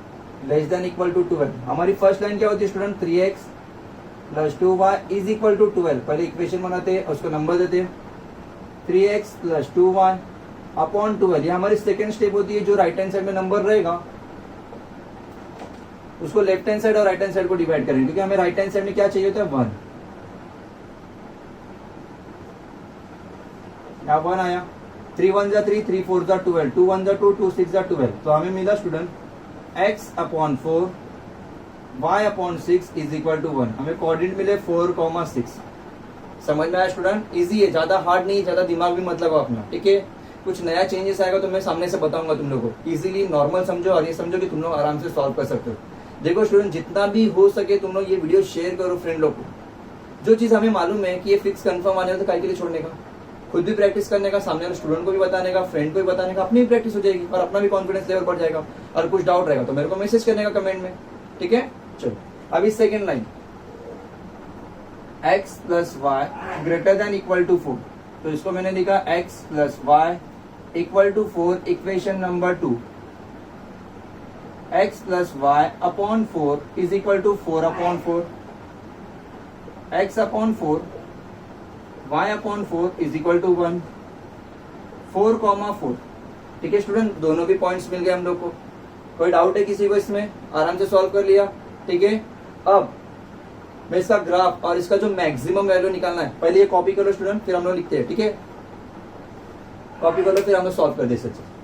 less than equal to 12। हमारी फर्स्ट लाइन क्या होती है student? 3x + 2y is equal to 12। पहले इक्वेशन बनाते हैं, उसको नंबर देते हैं, 3x + 2y अपॉन 12। ये हमारी सेकेंड स्टेप होती है। जो राइट हैंड साइड में नंबर रहेगा उसको लेफ्ट हैंड साइड और राइट हैंड साइड को डिवाइड करेंगे, क्योंकि हमें राइट हैंड साइड में क्या चाहिए होता है? 1। यहाँ 1 आया, 3 1 जा 3, 3 4 जा 12, 2 1 जा 2, 2 6 जा 12। तो हमें मिला student x upon 4 y upon 6 is equal to 1। हमें कोऑर्डिनेट मिले 4,6। समझ में आया स्टूडेंट? इजी है, ज्यादा हार्ड नहीं, ज्यादा दिमाग भी मत लगाओ अपना। ठीक है, कुछ नया चेंजेस आएगा तो मैं सामने से बताऊंगा तुम लोगों को। इजीली नॉर्मल समझो और ये समझो कि तुम लोग आराम से सॉल्व कर सकते हो। देखो स्टूडेंट, जितना भी हो सके तुम लोग ये वीडियो शेयर करो फ्रेंड लोग को। जो चीज हमें मालूम है कि ये फिक्स कंफर्म आने वाला, तो काय के लिए छोड़ने का? खुद भी प्रैक्टिस करने का, सामने वाले स्टूडेंट को भी बताने का, फ्रेंड को भी बताने का, अपनी भी प्रैक्टिस हो जाएगी और अपना भी कॉन्फिडेंस लेवल बढ़ जाएगा। और कुछ डाउट रहेगा तो मेरे को मैसेज करने का कमेंट में। ठीक है, चलो अभी second line, x + y greater than equal to 4। तो इसको मैंने लिखा x + y equal to 4, equation number 2। x + y upon 4 is equal to 4 upon 4, x upon 4 y upon 4 is equal to 1, 4,4। ठीक है स्टूडेंट, दोनों भी पॉइंट्स मिल गए हम लोग को। कोई डाउट है किसी को इसमें? आराम से सॉल्व कर लिया। ठीक है, अब मैं इसका ग्राफ और इसका जो मैक्सिमम वैल्यू निकालना है, पहले ये कॉपी करो स्टूडेंट, फिर हम लोग लिखते हैं। ठीक है, कॉपी कर लो, फिर हम लोग सॉल्व कर दे सकते।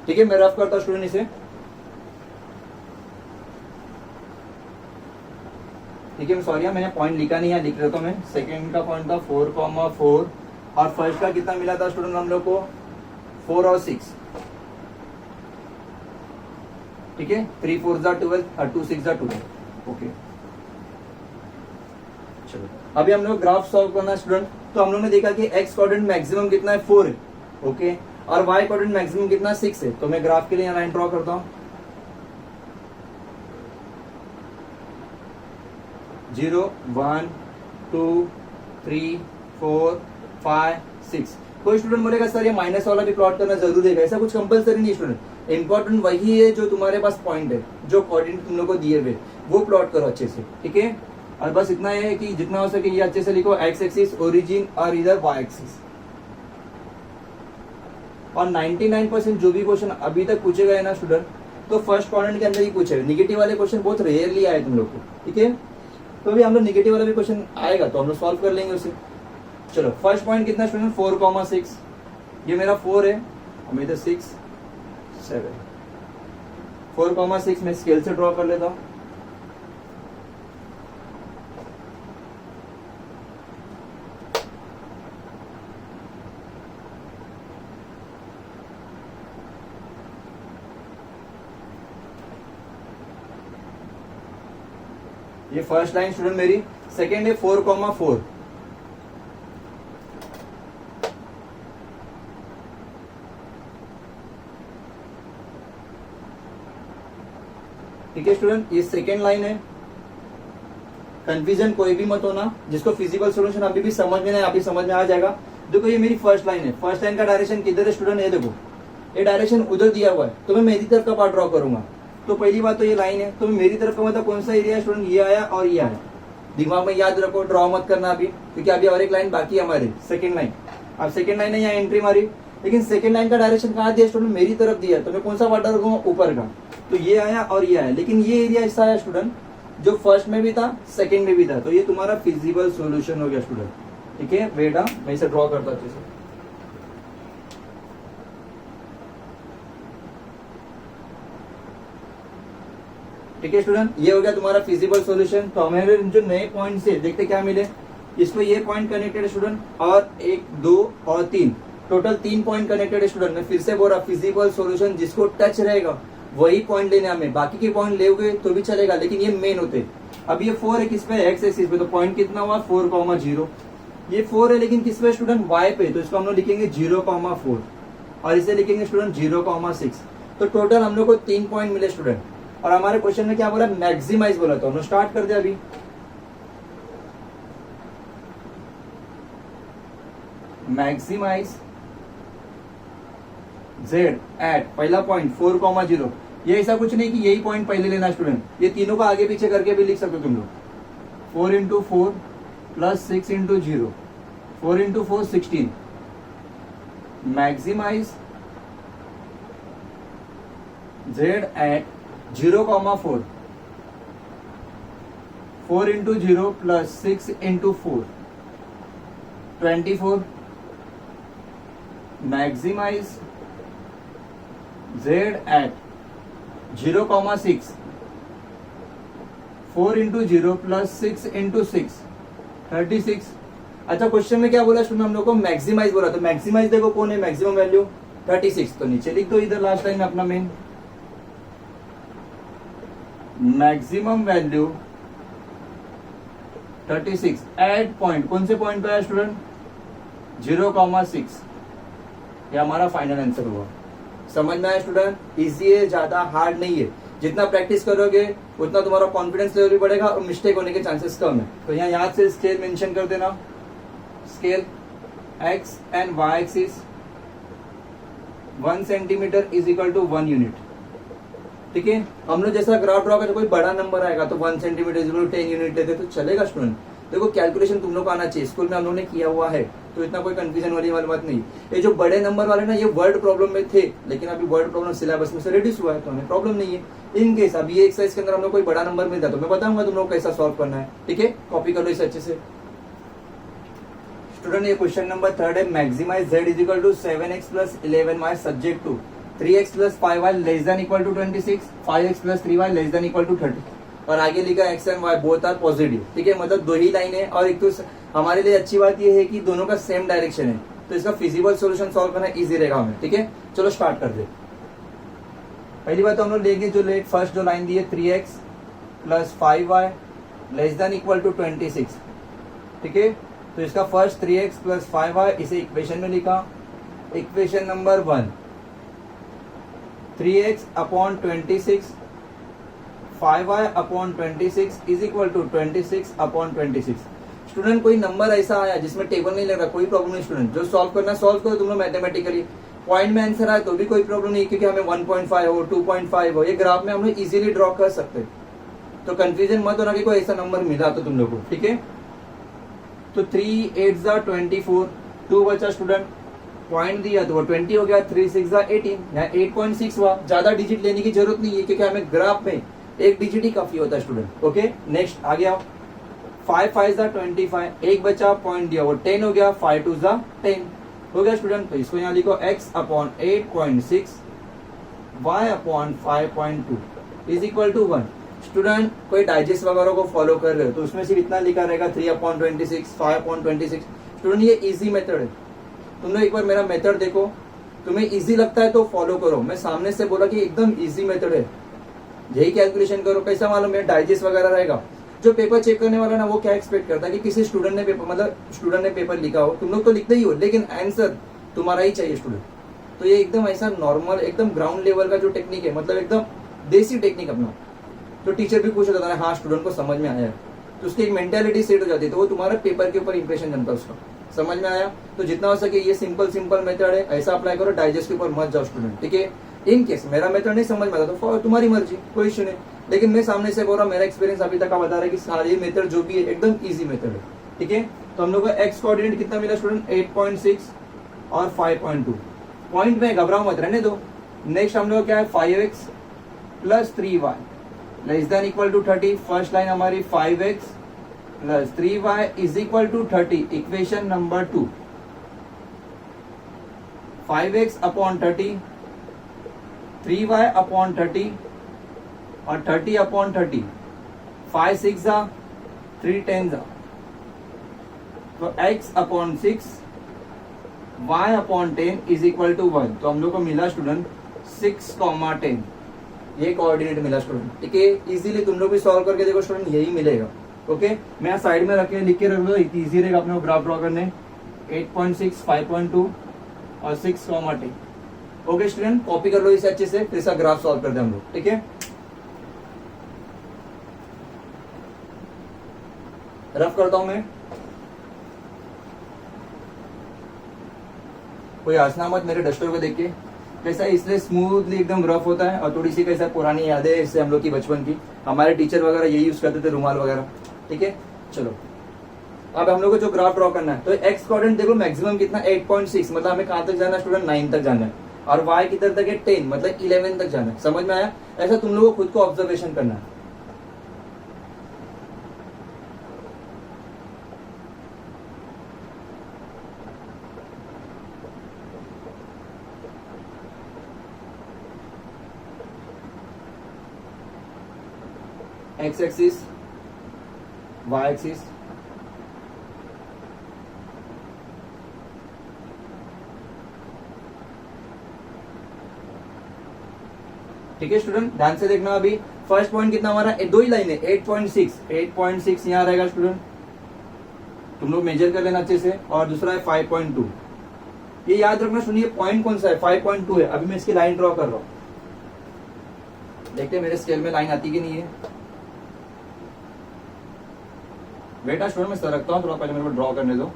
ठीक है, मैं रफ करता हूं स्टूडेंट इसे। ठीक है, सॉरी मैंने पॉइंट लिखा नहीं है, लिख रहा था मैं। सेकंड का पॉइंट था 4,4 और फर्स्ट का कितना मिला था स्टूडेंट हम लोग को? 4 और 6। ठीक है, 3 4 जा 12 और 2 6 जा 12। ओके, चलो अभी हम लोग ग्राफ सॉल्व करना है स्टूडेंट। तो हम लोग ने देखा कि x कोऑर्डिनेट मैक्सिमम कितना है? 4 है। ओके, और y कोऑर्डिनेट मैक्सिमम कितना? 6 है। तो मैं ग्राफ के लिए यहाँ लाइन ड्रॉ करता हूँ। 0 1 2 3 4 5 6। कोई स्टूडेंट बोलेगा सर ये माइनस वाला भी प्लॉट करना जरूरी है, ऐसा कुछ कंपलसरी नहीं स्टूडेंट। इंपॉर्टेंट वही है जो तुम्हारे पास पॉइंट है, जो कोऑर्डिनेट तुम लोग को दिए हुए वो प्लॉट करो अच्छे से, ठीक है। और बस इतना है कि जितना हो सके ये अच्छे से लिखो, एक्स एक्सिस ओरिजिन और इधर वाई एक्सिस। और 99% जो भी क्वेश्चन अभी तक पूछे गए ना स्टूडेंट, तो फर्स्ट क्वाड्रेंट के अंदर ही पूछे। निगेटिव वाले क्वेश्चन बहुत रेयरली आए तुम लोग को, ठीक है। तो भी हम लोग निगेटिव वाला भी क्वेश्चन आएगा तो हम लोग सॉल्व कर लेंगे उसे। चलो फर्स्ट पॉइंट कितना स्टूडेंट, 4,6। ये मेरा 4 है, हम इधर 6 7 4,6 मैं स्केल से ड्रॉ कर लेता हूँ। ये फर्स्ट लाइन स्टूडेंट मेरी। सेकेंड है 4,4। ठीक है स्टूडेंट, ये सेकेंड लाइन है। कंफ्यूजन कोई भी मत होना, जिसको फिजिकल सॉल्यूशन अभी भी समझ में नहीं, अभी समझ में आ जाएगा। देखो ये मेरी फर्स्ट लाइन है। फर्स्ट लाइन का डायरेक्शन किधर है स्टूडेंट, ये देखो, ये डायरेक्शन उधर दिया हुआ है, तो मैं मेरी तरफ का पार्ट ड्रॉ करूंगा। तो पहली बात तो ये लाइन है, तो मेरी तरफ का मतलब कौन सा एरिया है स्टूडेंट, ये आया और ये आया। दिमाग में याद रखो, ड्रॉ मत करना अभी, क्योंकि अभी और एक लाइन बाकी है हमारी, सेकंड लाइन। अब सेकंड लाइन है यहाँ एंट्री मारी, लेकिन सेकंड लाइन का डायरेक्शन कहाँ दिया स्टूडेंट, मेरी तरफ दिया, तो मैं कौन सा पार्ट रखूंगा, ऊपर का। तो ये आया और ये आया, लेकिन ये एरिया ऐसा आया स्टूडेंट जो फर्स्ट में भी था सेकंड में भी था, तो ये तुम्हारा फिजिबल सॉल्यूशन हो गया स्टूडेंट, ठीक है। बेटा मैं इसे ड्रॉ करता अच्छे से। ठीक है स्टूडेंट, ये हो गया तुम्हारा फिजिबल सॉल्यूशन। तो हमारे जो नए पॉइंट से देखते क्या मिले, इसमें ये पॉइंट कनेक्टेड है स्टूडेंट, और 1 2 और 3, टोटल 3 पॉइंट कनेक्टेड है स्टूडेंट। मैं फिर से बोल रहा, फिजिबल सॉल्यूशन जिसको टच रहेगा वही पॉइंट लेने हमें, बाकी के पॉइंट ले तो भी चलेगा, लेकिन ये मेन होते। अब ये 4 है किस पे, एक्स एक्सिस पे, तो पॉइंट कितना हुआ 4,0। ये 4 है लेकिन किस पे स्टूडेंट, वाई पे, तो इसको हम लोग लिखेंगे 0,4 और इसे लिखेंगे स्टूडेंट 0,6। तो टोटल हम लोग को 3 पॉइंट मिले स्टूडेंट। और हमारे क्वेश्चन में क्या बोला, मैक्सिमाइज बोला, तो हम लोग स्टार्ट कर दे अभी। मैक्सिमाइज z एट पहला पॉइंट 4,0। ये ऐसा कुछ नहीं कि यही पॉइंट पहले लेना स्टूडेंट, ये तीनों को आगे पीछे करके भी लिख सकते हो तुम लोग। 4 × 4 plus 6 × 0, 4 × 4 16। Maximise z at 0,4, 4 × 0 plus 6 × 4 24। Maximise z at 0,6, 4 × 0 plus 6 × 6 36। अच्छा क्वेश्चन में क्या बोला स्टूडेंट, हम लोग को मैक्सिमाइज बोला, तो मैक्सिमाइज देखो कौन है, मैक्सिमम वैल्यू 36, तो नीचे लिख दो इधर लास्ट लाइन में अपना main. Maximum value 36 at point, कौन से पॉइंट पे है स्टूडेंट, 0,6। ये हमारा फाइनल आंसर हुआ। समझ में आया स्टूडेंट, इजी है, ज्यादा हार्ड नहीं है। जितना प्रैक्टिस करोगे उतना तुम्हारा कॉन्फिडेंस लेवल भी बढ़ेगा और मिस्टेक होने के चांसेस कम है। तो यहाँ याद से स्केल मेंशन कर देना, scale x and y axis 1 centimetre is equal to 1 unit. ठीक है, हम लोग जैसा ग्राफ ड्रॉ करते कोई बड़ा नंबर आएगा तो 1 centimetre is equal to 10 unit लेते तो चलेगा स्टूडेंट। देखो कैलकुलेशन तुम लोग को आना चाहिए, स्कूल में हम लोग ने किया हुआ है, तो इतना कोई कंफ्यूजन वाली बात नहीं। ये जो बड़े नंबर वाले ना, ये वर्ड प्रॉब्लम में थे, लेकिन अभी वर्ड प्रॉब्लम सिलेबस में से रिड्यूस हुआ है, तो हमें प्रॉब्लम नहीं है। इन केस अभी ये एक्सरसाइज के अंदर हम लोग कोई बड़ा नंबर मिलता है तो मैं बताऊंगा तुम लोग कैसा सॉल्व करना है। ठीक है, कॉपी कर लो इसे अच्छे से स्टूडेंट। ये क्वेश्चन नंबर 3 है, maximise z is equal to 7x plus 11y subject to 3x plus 5y less than equal to 26, 5x plus 3y less than equal to 30। और आगे लिखा x and y both are positive. ठीक है, मतलब दो ही लाइन है, और एक तो हमारे लिए अच्छी बात ये है कि दोनों का सेम डायरेक्शन है, तो इसका फिजिबल सॉल्यूशन सॉल्व करना इजी रहेगा हमें। ठीक है, चलो स्टार्ट कर दे। पहली बात तो हम लोग लेंगे जो फर्स्ट जो लाइन दी है 3x plus 5y less than equal to 26। ठीक है, तो इसका फर्स्ट 3x प्लस 5y इसे इक्वेशन में लिखा, equation number 1 3x upon 26 5y upon 26 is equal to 26 upon 26। Student कोई नंबर ऐसा आया जिसमें टेबल नहीं लग रहा, कोई प्रॉब्लम नहीं स्टूडेंट, जो सॉल्व करना सॉल्व करो तुम लोग मैथमेटिकली। पॉइंट में आंसर आए तो भी कोई प्रॉब्लम नहीं, क्योंकि हमें 1.5 हो 2.5 हो, ये ग्राफ में हम लोग इजीली ड्रॉ कर सकते हैं। तो कंफ्यूजन मत होना कि कोई ऐसा नंबर मिला तो तुम लोग को, ठीक है। तो 3 8 24, 2 बचा स्टूडेंट, पॉइंट दिया तो वो 20 हो गया, 3 6 18, यहाँ 8.6 हुआ। ज्यादा डिजिट लेने की जरूरत नहीं है, क्योंकि हमें ग्राफ में एक डिजिट ही काफी होता है स्टूडेंट। ओके नेक्स्ट आ गया 5 5 25, एक बचा, पॉइंट दिया वो 10 हो गया, 5 2 10 हो गया स्टूडेंट। तो इसको यहाँ लिखो x upon 8.6 y upon 5.2 is equal to 1। Student कोई डाइजेस्ट वगैरह को फॉलो कर रहे हो तो उसमें सिर्फ इतना लिखा रहेगा 3/26, 5/26। स्टूडेंट ये इजी मेथड है, तुम लोग एक बार मेरा मेथड देखो, तुम्हें इजी लगता है तो फॉलो करो। मैं सामने से बोला कि एकदम इजी मेथड है, यही कैलकुलेशन करो। कैसा मालूम है, डाइजेस्ट वगैरह रहेगा। जो पेपर चेक करने वाला ना वो क्या एक्सपेक्ट करता है कि किसी स्टूडेंट ने पेपर, मतलब स्टूडेंट ने पेपर लिखा हो, तुम लोग तो लिखते ही हो, लेकिन आंसर तुम्हारा ही चाहिए स्टूडेंट। तो ये एकदम ऐसा नॉर्मल एकदम ग्राउंड लेवल का जो टेक्निक है, मतलब एकदम देसी टेक्निक अपना, तो टीचर भी पूछ रहा था हाँ स्टूडेंट को समझ में आया, तो उसकी एक मेंटेलिटी सेट हो जाती है, तो वो तुम्हारे पेपर के ऊपर इंप्रेशन जनता है उसका। समझ में आया? तो जितना हो सके ये सिंपल मेथड है, ऐसा अप्लाई करो, डाइजेस्ट के ऊपर मत जाओ स्टूडेंट, ठीक है। इन केस मेरा मेथड नहीं समझ में आता तो तुम्हारी मर्जी, कोई इश्यू नहीं, लेकिन मैं सामने से बोल रहा हूँ, मेरा एक्सपीरियंस अभी तक का बता रहा है कि सारी मेथड जो भी है एकदम इजी मेथड है, ठीक है। तो हम लोग को एक्स कोऑर्डिनेट कितना मिला स्टूडेंट, 8.6 और 5.2। पॉइंट में घबराओ मत, रहने दो। नेक्स्ट हम लोग क्या है, 5x plus 3y less than equal to 30। First line हमारी 5x plus 3y is equal to 30, equation number 2। 5x upon 30, 3y upon 30 और 30 अपॉन 30, 5 6 3 10 तो x upon 6 y upon 10 is equal to 1। तो हम लोग को मिला स्टूडेंट 6,10, ये कोऑर्डिनेट मिला स्टूडेंट, ठीक है। इजीली तुम लोग भी सॉल्व करके देखो स्टूडेंट, यही मिलेगा। ओके मैं यहाँ साइड में रख के लिख के रख दो, इजी रहेगा अपने को ग्राफ ड्रॉ करने। 8.6, 5.2 और 6,10। ओके स्टूडेंट कॉपी कर लो इसे अच्छे से, फिर इसका ग्राफ सॉल्व करते हैं हम लोग, ठीक है। रफ करता हूं मैं, कोई हंसना मत मेरे डस्टर को देख के, कैसा इसलिए स्मूथली एकदम रफ होता है। और थोड़ी सी कैसा पुरानी यादें इससे हम लोग की बचपन की, हमारे टीचर वगैरह यही यूज करते थे, रुमाल वगैरह, ठीक है। चलो अब हम लोग को जो ग्राफ ड्रॉ करना है, तो एक्स कोऑर्डिनेट देखो मैक्सिमम कितना 8.6, मतलब हमें कहां तक जाना है स्टूडेंट, 9 तक जाना है, और वाई किधर तक है 10, मतलब 11 तक जाना है। समझ में आया? ऐसा तुम लोगों को खुद को ऑब्जर्वेशन करना है। एक्स एक्सिस, वाई एक्सिस, ठीक है स्टूडेंट ध्यान से देखना। अभी फर्स्ट पॉइंट कितना हमारा, दो ही लाइन है, 8.6 यहाँ रहेगा स्टूडेंट, तुम लोग मेजर कर लेना अच्छे से। और दूसरा है 5.2, ये याद रखना। सुनिए पॉइंट कौन सा है, 5.2 है। अभी मैं इसकी लाइन ड्रॉ कर रहा हूं, देखते हैं मेरे स्केल में लाइन आती कि नहीं है। बेटा स्टूडेंट मैं सर रखता हूँ, थोड़ा पहले मेरे को ड्रॉ करने दो।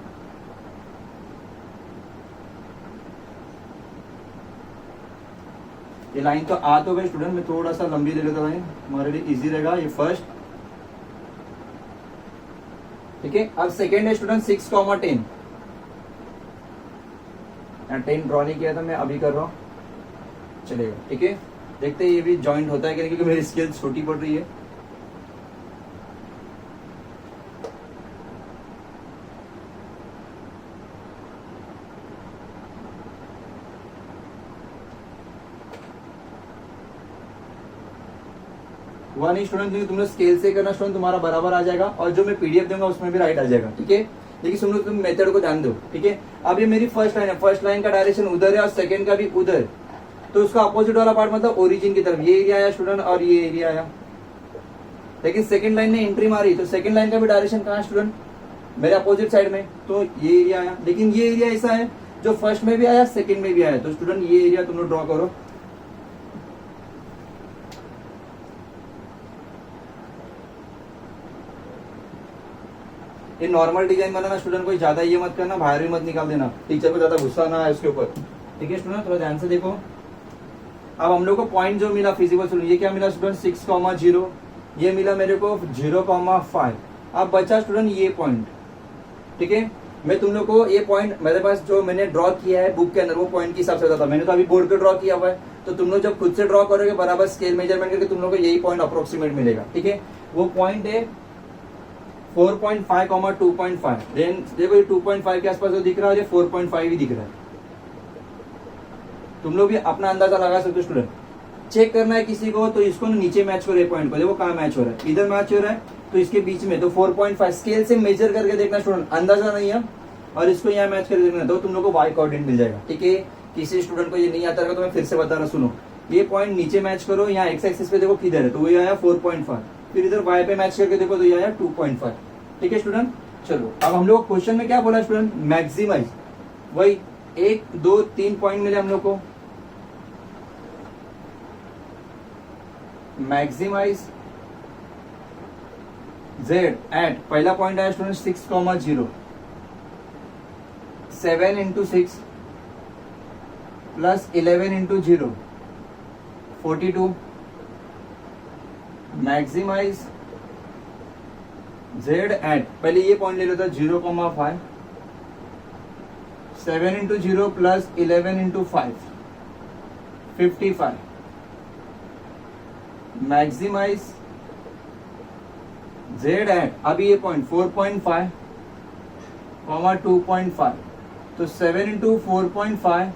ये लाइन तो आ तो गई स्टूडेंट, मैं थोड़ा सा लंबी दे लेता हूँ, हमारे लिए इजी रहेगा। ये फर्स्ट, ठीक है। अब सेकेंड है स्टूडेंट 6,10, 10 ड्रॉ नहीं किया था मैं, अभी कर रहा हूँ, चलेगा, ठीक है। देखते हैं ये भी जॉइंट होता है कि नहीं, क्योंकि मेरी स्केल छोटी पड़ रही है। हुआ नहीं स्टूडेंट, क्योंकि तुम लोग स्केल से करना स्टूडेंट, तुम्हारा बराबर आ जाएगा, और जो मैं पीडीएफ दूंगा उसमें भी राइट आ जाएगा, ठीक है। लेकिन तुम लोग मेथड को ध्यान दो, ठीक है। अब ये मेरी फर्स्ट लाइन है, फर्स्ट लाइन का डायरेक्शन उधर है और सेकंड का भी उधर, तो उसका अपोजिट वाला पार्ट मतलब ओरिजिन की तरफ, ये एरिया आया स्टूडेंट और ये एरिया आया। लेकिन सेकंड लाइन ने एंट्री मारी, तो सेकंड लाइन का भी डायरेक्शन कहाँ है स्टूडेंट, मेरे अपोजिट साइड में, तो ये एरिया आया। लेकिन ये एरिया ऐसा है जो फर्स्ट में भी आया सेकंड में भी आया, तो स्टूडेंट ये एरिया तुम लोग ड्रॉ करो। ये नॉर्मल डिजाइन बनाना स्टूडेंट, कोई ज्यादा ये मत करना, बाहर भी मत निकाल देना, टीचर को ज्यादा गुस्सा ना आए उसके ऊपर, ठीक है स्टूडेंट। थोड़ा ध्यान से देखो। अब हम लोग को पॉइंट जो मिला फिजिबल सोल्यूशन, ये क्या मिला स्टूडेंट 6,0, ये मिला मेरे को 0,5। अब बचा स्टूडेंट ये पॉइंट, ठीक है। मैं तुम लोग को ये पॉइंट मेरे पास जो मैंने ड्रॉ किया है बुक के अंदर, वो पॉइंट के हिसाब से बताता। मैंने तो अभी बोर्ड पे ड्रॉ किया हुआ है, तो तुम लोग जब खुद से ड्रॉ करोगे बराबर स्केल मेजरमेंट करके तुम लोग को यही पॉइंट अप्रोक्सीमेट मिलेगा, ठीक है। वो पॉइंट है 4.5, 2.5। देन देखो ये 2.5 के आसपास जो दिख रहा है, ये 4.5 ही दिख रहा है। तुम लोग भी अपना अंदाजा लगा सकते हो स्टूडेंट। चेक करना है किसी को तो इसको नीचे मैच करो, ये पॉइंट को देखो कहाँ मैच हो रहा है, इधर मैच हो रहा है तो इसके बीच में, तो 4.5 स्केल से मेजर करके देखना स्टूडेंट, अंदाजा नहीं है। और इसको यहाँ मैच करके देखना तो तुम लोग को वाई कोऑर्डिनेट मिल जाएगा, ठीक है। किसी स्टूडेंट को ये नहीं आता है तो मैं फिर से बता रहा, सुनो। ये पॉइंट नीचे मैच करो, यहाँ एक्स एक्सिस पे देखो किधर है, तो ये आया 4.5। फिर इधर वाई पे मैच करके देखो तो ये आया 2.5, ठीक है स्टूडेंट। चलो अब हम लोग क्वेश्चन में क्या बोला स्टूडेंट, मैक्सिमाइज, वही 1, 2, 3 पॉइंट मिले हम लोग को। मैक्सिमाइज z एट, पहला पॉइंट आया student 6,0, 7 into 6 plus 11 into 0, 42। Maximise z at, पहले ये पॉइंट ले लेता 0,5, 7 into 0 plus 11 into 5, 55। Maximise z at, अभी ये पॉइंट 4.5, 2.5, तो 7 into 4.5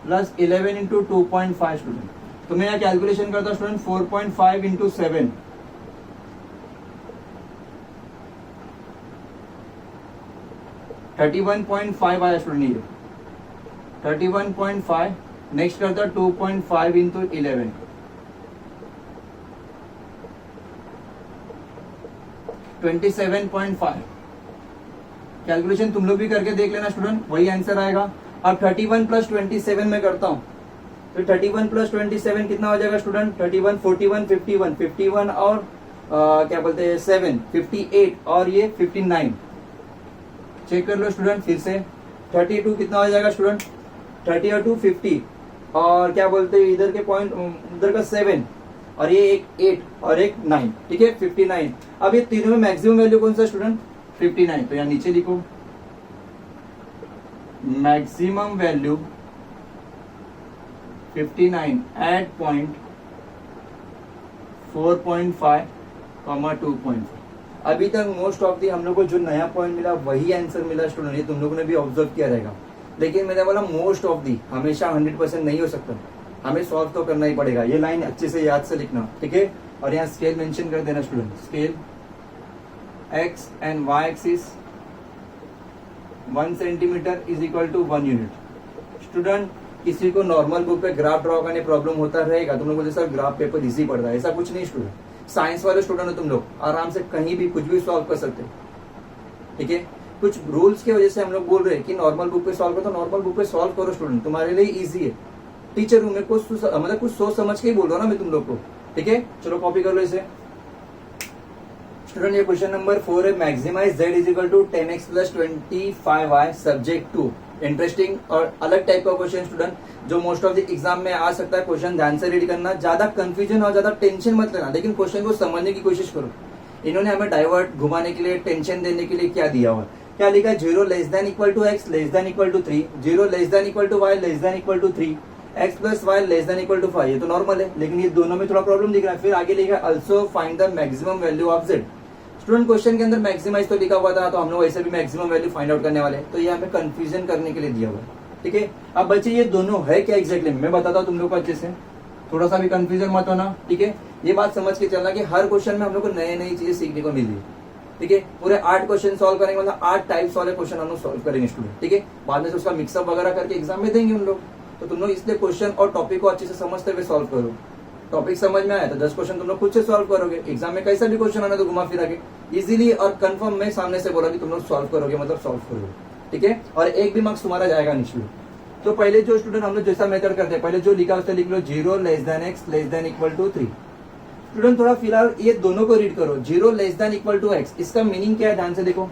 प्लस 11 into 2.5 स्टूडेंट। तो मैं यहाँ कैलकुलेशन करता हूँ स्टूडेंट, 4.5 into 7, 31.5 आया स्टूडेंट, ये 31.5। नेक्स्ट करता 2.5 into 11, 27.5। कैलकुलेशन तुम लोग भी करके देख लेना स्टूडेंट, वही आंसर आएगा। अब 31 प्लस 27 में करता हूं, तो 31 प्लस 27 कितना हो जाएगा स्टूडेंट, 31, 41, 51, 51 और क्या बोलते हैं 7, 58 और ये 59। चेक कर लो स्टूडेंट फिर से। 32 कितना हो जाएगा स्टूडेंट, 32, 50 और क्या बोलते हैं इधर के पॉइंट, उधर का 7 और ये एक 8 और एक 9, ठीक है 59। अब ये तीनों में मैक्सिमम वैल्यू कौन सा स्टूडेंट, 59। तो यहाँ नीचे लिखो मैक्सिमम वैल्यू 59 एट पॉइंट 4.5, 2.5। अभी तक मोस्ट ऑफ दी हम लोग को जो नया पॉइंट मिला वही आंसर मिला स्टूडेंट, ये तुम लोगों ने भी ऑब्जर्व किया रहेगा। लेकिन मैंने बोला मोस्ट ऑफ दी, हमेशा 100% नहीं हो सकता, हमें सॉल्व तो करना ही पड़ेगा। ये लाइन अच्छे से याद से लिखना, ठीक है। और यहाँ स्केल मेंशन कर देना student, scale x and y axis 1 centimetre is equal to 1 unit. Student किसी को नॉर्मल बुक पे ग्राफ ड्रॉ करने प्रॉब्लम होता रहेगा, तुम लोग बोलते सर ग्राफ पेपर इजी पड़ रहा है, ऐसा कुछ नहीं स्टूडेंट। साइंस वाले स्टूडेंट हो तुम लोग, आराम से कहीं भी कुछ भी सॉल्व कर सकते हो, ठीक है। कुछ रूल्स की वजह से हम लोग बोल रहे हैं कि नॉर्मल बुक पे सॉल्व करो, तो नॉर्मल बुक पे सॉल्व करो स्टूडेंट, तुम्हारे लिए इजी है। टीचर रूम में कुछ मतलब कुछ सोच समझ के ही बोल रहा हूँ ना मैं तुम लोग को, ठीक है। चलो कॉपी कर लो इसे स्टूडेंट। ये क्वेश्चन नंबर 4 है, maximise z is equal to 10x plus 25y subject to. Interesting और अलग टाइप का क्वेश्चन स्टूडेंट, जो मोस्ट ऑफ द एग्जाम में आ सकता है। क्वेश्चन ध्यान से रीड करना, ज्यादा कंफ्यूजन और ज्यादा टेंशन मत लेना, लेकिन क्वेश्चन को समझने की कोशिश करो। इन्होंने हमें डाइवर्ट घुमाने के लिए, टेंशन देने के लिए क्या दिया हुआ, क्या लिखा है, 0 less than equal to x less than equal to 3, 0 less than equal to y less than equal to 3, x plus y less than equal to 5। ये तो नॉर्मल है, लेकिन ये दोनों में थोड़ा प्रॉब्लम दिख रहा है। फिर आगे लिखा है also find the maximum value of z। Student question के अंदर मैक्सिमाइज तो लिखा हुआ था, तो हम लोग ऐसे भी मैक्सिमम वैल्यू फाइंड आउट करने वाले हैं, तो ये हमें कंफ्यूजन करने के लिए दिया हुआ है, ठीक है। अब बच्चे ये दोनों है क्या एग्जैक्टली, मैं बताता हूँ तुम लोग को अच्छे से, थोड़ा सा भी कंफ्यूजन मत होना, ठीक है। ये बात समझ के चलना कि हर क्वेश्चन में हम लोग को नई नई चीजें सीखने को मिल रही है, ठीक है। पूरे 8 क्वेश्चन सॉल्व करेंगे, मतलब 8 टाइप्स वाले क्वेश्चन हम लोग सॉल्व करेंगे स्टूडेंट, ठीक है। बाद में से उसका मिक्सअप वगैरह करके एग्जाम में देंगे उन लोग। तो तुम लोग इसलिए क्वेश्चन और टॉपिक को अच्छे से समझते हुए सॉल्व करो। टॉपिक समझ में आया तो 10 क्वेश्चन तुम लोग खुद से सॉल्व करोगे, एग्जाम में कैसा भी क्वेश्चन आना तो घुमा फिरा के इजीली और कंफर्म मैं सामने से बोला कि तुम लोग सॉल्व करोगे, मतलब सॉल्व करोगे, ठीक है। और एक भी मार्क्स तुम्हारा जाएगा नहीं। तो पहले जो स्टूडेंट हम लोग जैसा मेथड करते हैं, पहले जो लिखा उससे लिख लो 0 less than x less than equal to 3, student थोड़ा फिलहाल ये दोनों को रीड करो, 0 less than equal to x, इसका मीनिंग क्या है ध्यान से देखो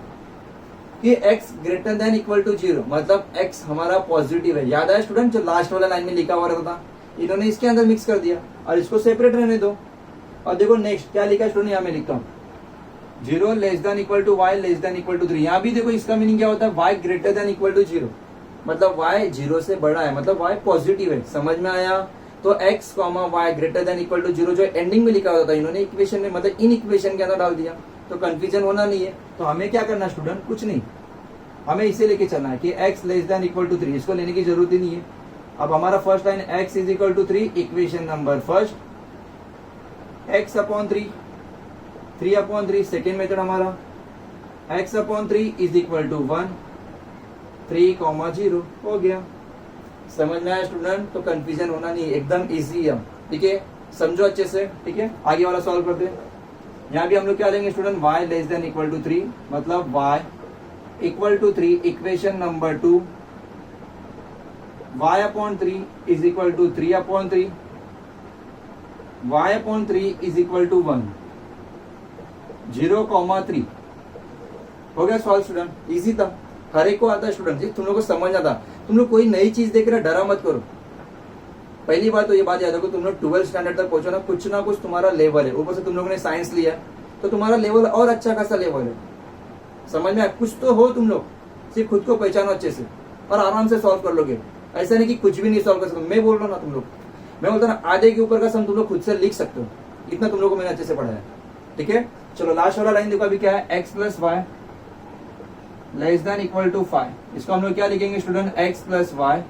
कि x greater than equal to 0, मतलब x हमारा पॉजिटिव है। याद आया स्टूडेंट, जो लास्ट वाला लाइन में लिखा हुआ रहता था, इन्होंने इसके अंदर मिक्स कर दिया और इसको सेपरेट रहने दो। और देखो नेक्स्ट क्या लिखा है स्टूडेंट, यहाँ मैं लिखता हूँ 0 less than equal to y less than equal to 3। यहाँ भी देखो इसका मीनिंग क्या होता है, y greater than equal to 0, मतलब y 0 से बड़ा है, मतलब y पॉजिटिव है। समझ में आया? तो x y greater than equal to 0 जो एंडिंग में लिखा होता था, इन्होंने इक्वेशन में मतलब इन इक्वेशन के अंदर डाल दिया, तो कंफ्यूजन होना नहीं है। तो हमें क्या करना स्टूडेंट, कुछ नहीं, हमें इसे लेके चलना है कि x less than equal to 3, इसको लेने की जरूरत ही नहीं है। अब हमारा first line x is equal to 3, equation number first, x upon 3, 3 upon 3 second method हमारा, x upon 3 is equal to 1, 3,0 हो गया। समझ में आया स्टूडेंट? तो कंफ्यूजन होना नहीं, एकदम इजी है। ठीक है, समझो अच्छे से। ठीक है, आगे वाला सॉल्व करते हैं। यहाँ भी हम लोग क्या लेंगे student, y less than equal to 3, मतलब y equal to 3, equation number 2, y upon 3 is equal to 3 upon 3, y upon 3 is equal to 1, 0,3 हो गया सॉल्व स्टूडेंट। इजी था, हर एक को आता है स्टूडेंट जी, तुम लोग को समझ आता। तुम लोग कोई नई चीज देख रहे डरा मत करो। पहली बात तो ये बात याद रखो, तुम लोग 12th स्टैंडर्ड तक पहुंचो ना कुछ तुम्हारा लेवल है, ऊपर से तुम लोगों ने साइंस लिया तो तुम्हारा लेवल और अच्छा खासा लेवल है। समझ में कुछ तो हो तुम लोग, सिर्फ खुद को पहचानो अच्छे से और आराम से सॉल्व कर लोगे। ऐसा नहीं कि कुछ भी नहीं सॉल्व कर सकते। मैं बोल रहा हूँ ना तुम लोग, मैं बोलता ना आधे के ऊपर का सम तुम लोग खुद से लिख सकते हो, इतना तुम लोग को मैंने अच्छे से पढ़ाया। ठीक है, चलो लास्ट वाला लाइन देखो, अभी क्या है, x plus y less than equal to 5। इसको हम लोग क्या लिखेंगे student, x plus y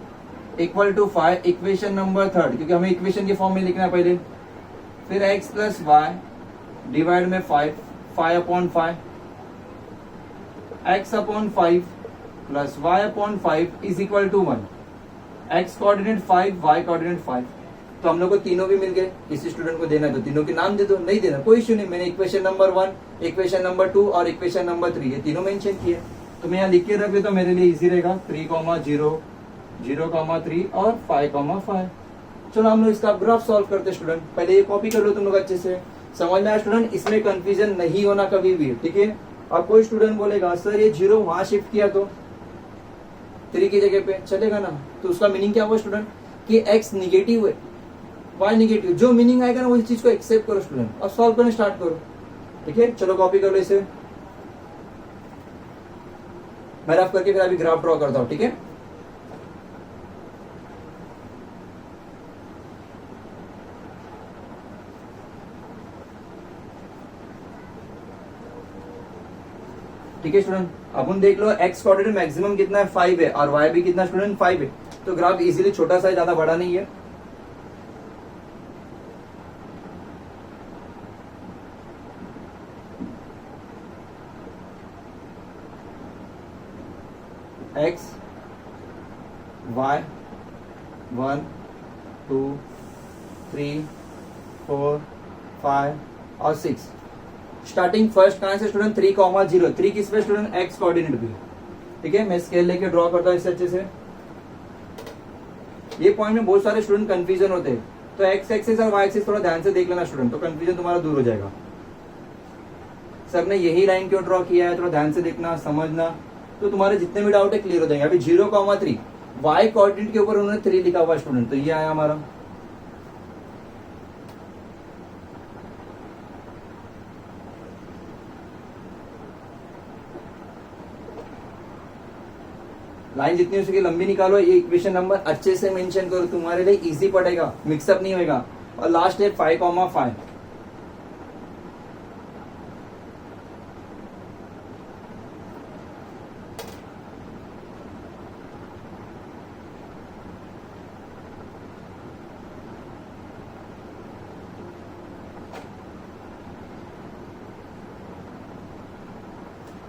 equal to 5, equation number 3, क्योंकि हमें इक्वेशन के फॉर्म में लिखना है पहले। फिर x प्लस वाई डिवाइड में 5, 5 upon 5, x upon 5 plus y upon 5 is equal to 1, x coordinate 5, y coordinate 5। तो हम लोग को तीनों भी मिल गए। किसी स्टूडेंट को देना है तो तीनों के नाम दे दो, नहीं देना कोई इश्यू नहीं। मैंने इक्वेशन नंबर 1, इक्वेशन नंबर 2 और इक्वेशन नंबर 3 ये तीनों मेंशन किए, तो मैं यहाँ लिख के रख देता हूँ, मेरे लिए इजी रहेगा। 3,0, 0,3 और 5,5। चलो हम लोग इसका ग्राफ सॉल्व करते स्टूडेंट। पहले ये कॉपी कर लो तुम लोग अच्छे से, समझ में आया स्टूडेंट? इसमें कंफ्यूजन नहीं होना कभी भी। ठीक है, अब कोई स्टूडेंट बोलेगा सर ये 0 वहां शिफ्ट किया तो 3 की जगह पे चलेगा ना, तो उसका मीनिंग क्या हुआ स्टूडेंट कि x निगेटिव है, y निगेटिव। जो मीनिंग आएगा ना उस चीज को एक्सेप्ट करो स्टूडेंट और सॉल्व करना स्टार्ट करो। ठीक है, चलो कॉपी कर लो इसे, मैं रफ करके फिर अभी ग्राफ ड्रॉ करता हूं। ठीक है, ठीक है स्टूडेंट, अपन देख लो x कोऑर्डिनेट मैक्सिमम कितना है, 5 है, और y भी कितना स्टूडेंट 5 है। तो ग्राफ इजीली छोटा सा है, ज्यादा बड़ा नहीं है। x y 1 2 3 4 5 और 6। स्टार्टिंग फर्स्ट कहां से स्टूडेंट, 3,0। 3 किस पे स्टूडेंट, x कोऑर्डिनेट पे। ठीक है, मैं स्केल लेके ड्रॉ करता हूँ इससे अच्छे से। ये पॉइंट में बहुत सारे स्टूडेंट कंफ्यूजन होते हैं, तो x एक्सिस और y एक्सिस थोड़ा ध्यान से देख लेना स्टूडेंट, तो कंफ्यूजन तुम्हारा दूर हो जाएगा। सर ने यही लाइन क्यों ड्रॉ किया है, थोड़ा ध्यान से देखना समझना, तो तुम्हारे जितने भी डाउट है क्लियर हो जाएंगे। अभी 0,3 y कोऑर्डिनेट के ऊपर उन्होंने 3 लिखा हुआ स्टूडेंट, तो ये आया हमारा। लाइन जितनी हो सके लंबी निकालो, ये इक्वेशन नंबर अच्छे से मेंशन करो, तुम्हारे लिए इजी पड़ेगा, मिक्सअप नहीं होगा। और लास्ट है 5,5।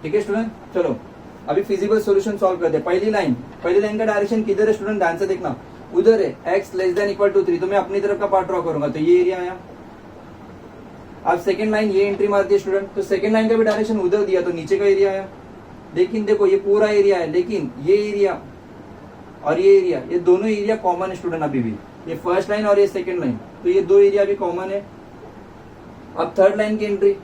ठीक है स्टूडेंट, चलो अभी फिजिबल सॉल्यूशन सॉल्व करते हैं। पहली लाइन का डायरेक्शन किधर है स्टूडेंट, ध्यान से देखना, उधर है, x less than equal to 3, तो मैं अपनी तरफ का पार्ट ड्रॉ करूंगा, तो ये एरिया आया। अब सेकंड लाइन ये एंट्री मारती है स्टूडेंट, तो सेकंड लाइन का भी डायरेक्शन उधर दिया, तो नीचे का एरिया आया। लेकिन देखो ये पूरा एरिया है, लेकिन ये एरिया और ये एरिया, ये दोनों एरिया कॉमन है स्टूडेंट। अभी भी ये फर्स्ट लाइन और ये सेकंड लाइन, तो ये दो एरिया भी कॉमन है। अब थर्ड लाइन की एंट्री,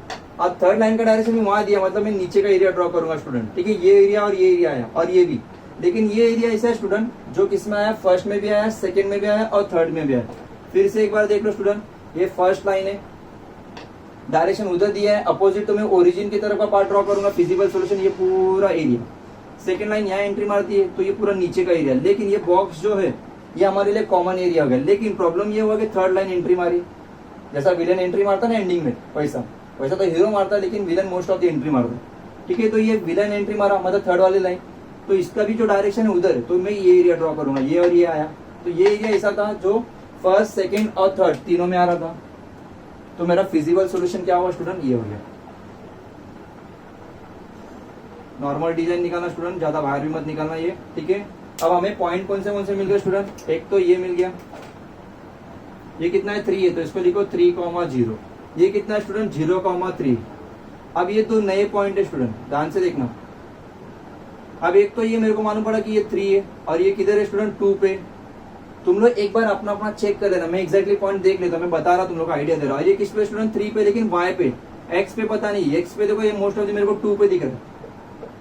अब थर्ड लाइन का डायरेक्शन भी वहां दिया, मतलब मैं नीचे का एरिया ड्रॉ करूंगा स्टूडेंट, ठीक है, ये एरिया और ये एरिया आया और ये भी, लेकिन ये एरिया ऐसा है स्टूडेंट जो किसमें आया, फर्स्ट में भी आया, सेकंड में भी आया और थर्ड में भी आया। फिर से एक बार देख लो स्टूडेंट, ये फर्स्ट लाइन है, डायरेक्शन उधर दिया है अपोजिट, तो मैं ओरिजिन की तरफ का पार्ट ड्रॉ करूंगा, फिजिबल सॉल्यूशन ये पूरा एरिया। सेकंड लाइन यहाँ एंट्री मारती है तो ये पूरा नीचे का एरिया, लेकिन ये बॉक्स जो है ये हमारे लिए कॉमन एरिया हो गया, लेकिन प्रॉब्लम ये हुआ कि थर्ड लाइन एंट्री मारी, जैसा विलन एंट्री मारता ना एंडिंग में, वैसा तो हीरो मारता है, लेकिन villain most of the entry मारता है, ठीक है। तो ये विलन एंट्री मारा मतलब थर्ड वाली लाइन, तो इसका भी जो डायरेक्शन है उधर है, तो मैं ये एरिया ड्रॉ करूंगा, ये और ये आया, तो ये एरिया ऐसा था जो फर्स्ट सेकंड और थर्ड तीनों में आ रहा था, तो मेरा फिजिबल सॉल्यूशन क्या हुआ स्टूडेंट, ये हो गया। नॉर्मल डिजाइन निकालना स्टूडेंट, ज्यादा बाहर भी मत निकालना ये, ठीक है। अब हमें पॉइंट कौन से मिल गए स्टूडेंट, एक तो ये मिल गया, ये कितना है 3 है, तो इसको लिखो 3,0, ये कितना है स्टूडेंट 0,3। अब ये दो नए पॉइंट है स्टूडेंट, ध्यान से देखना। अब एक तो ये मेरे को मालूम पड़ा कि ये 3 है और ये किधर है स्टूडेंट 2 पे। तुम लोग एक बार अपना अपना चेक कर लेना, मैं एक्जैक्टली पॉइंट देख लेता हूँ, मैं बता रहा तुम लोग को आइडिया दे रहा हूँ। ये किस पे स्टूडेंट 3 पे, लेकिन y पे, x पे पता नहीं, x पे देखो ये मोस्ट ऑफ मेरे को 2 पे दिख रहा है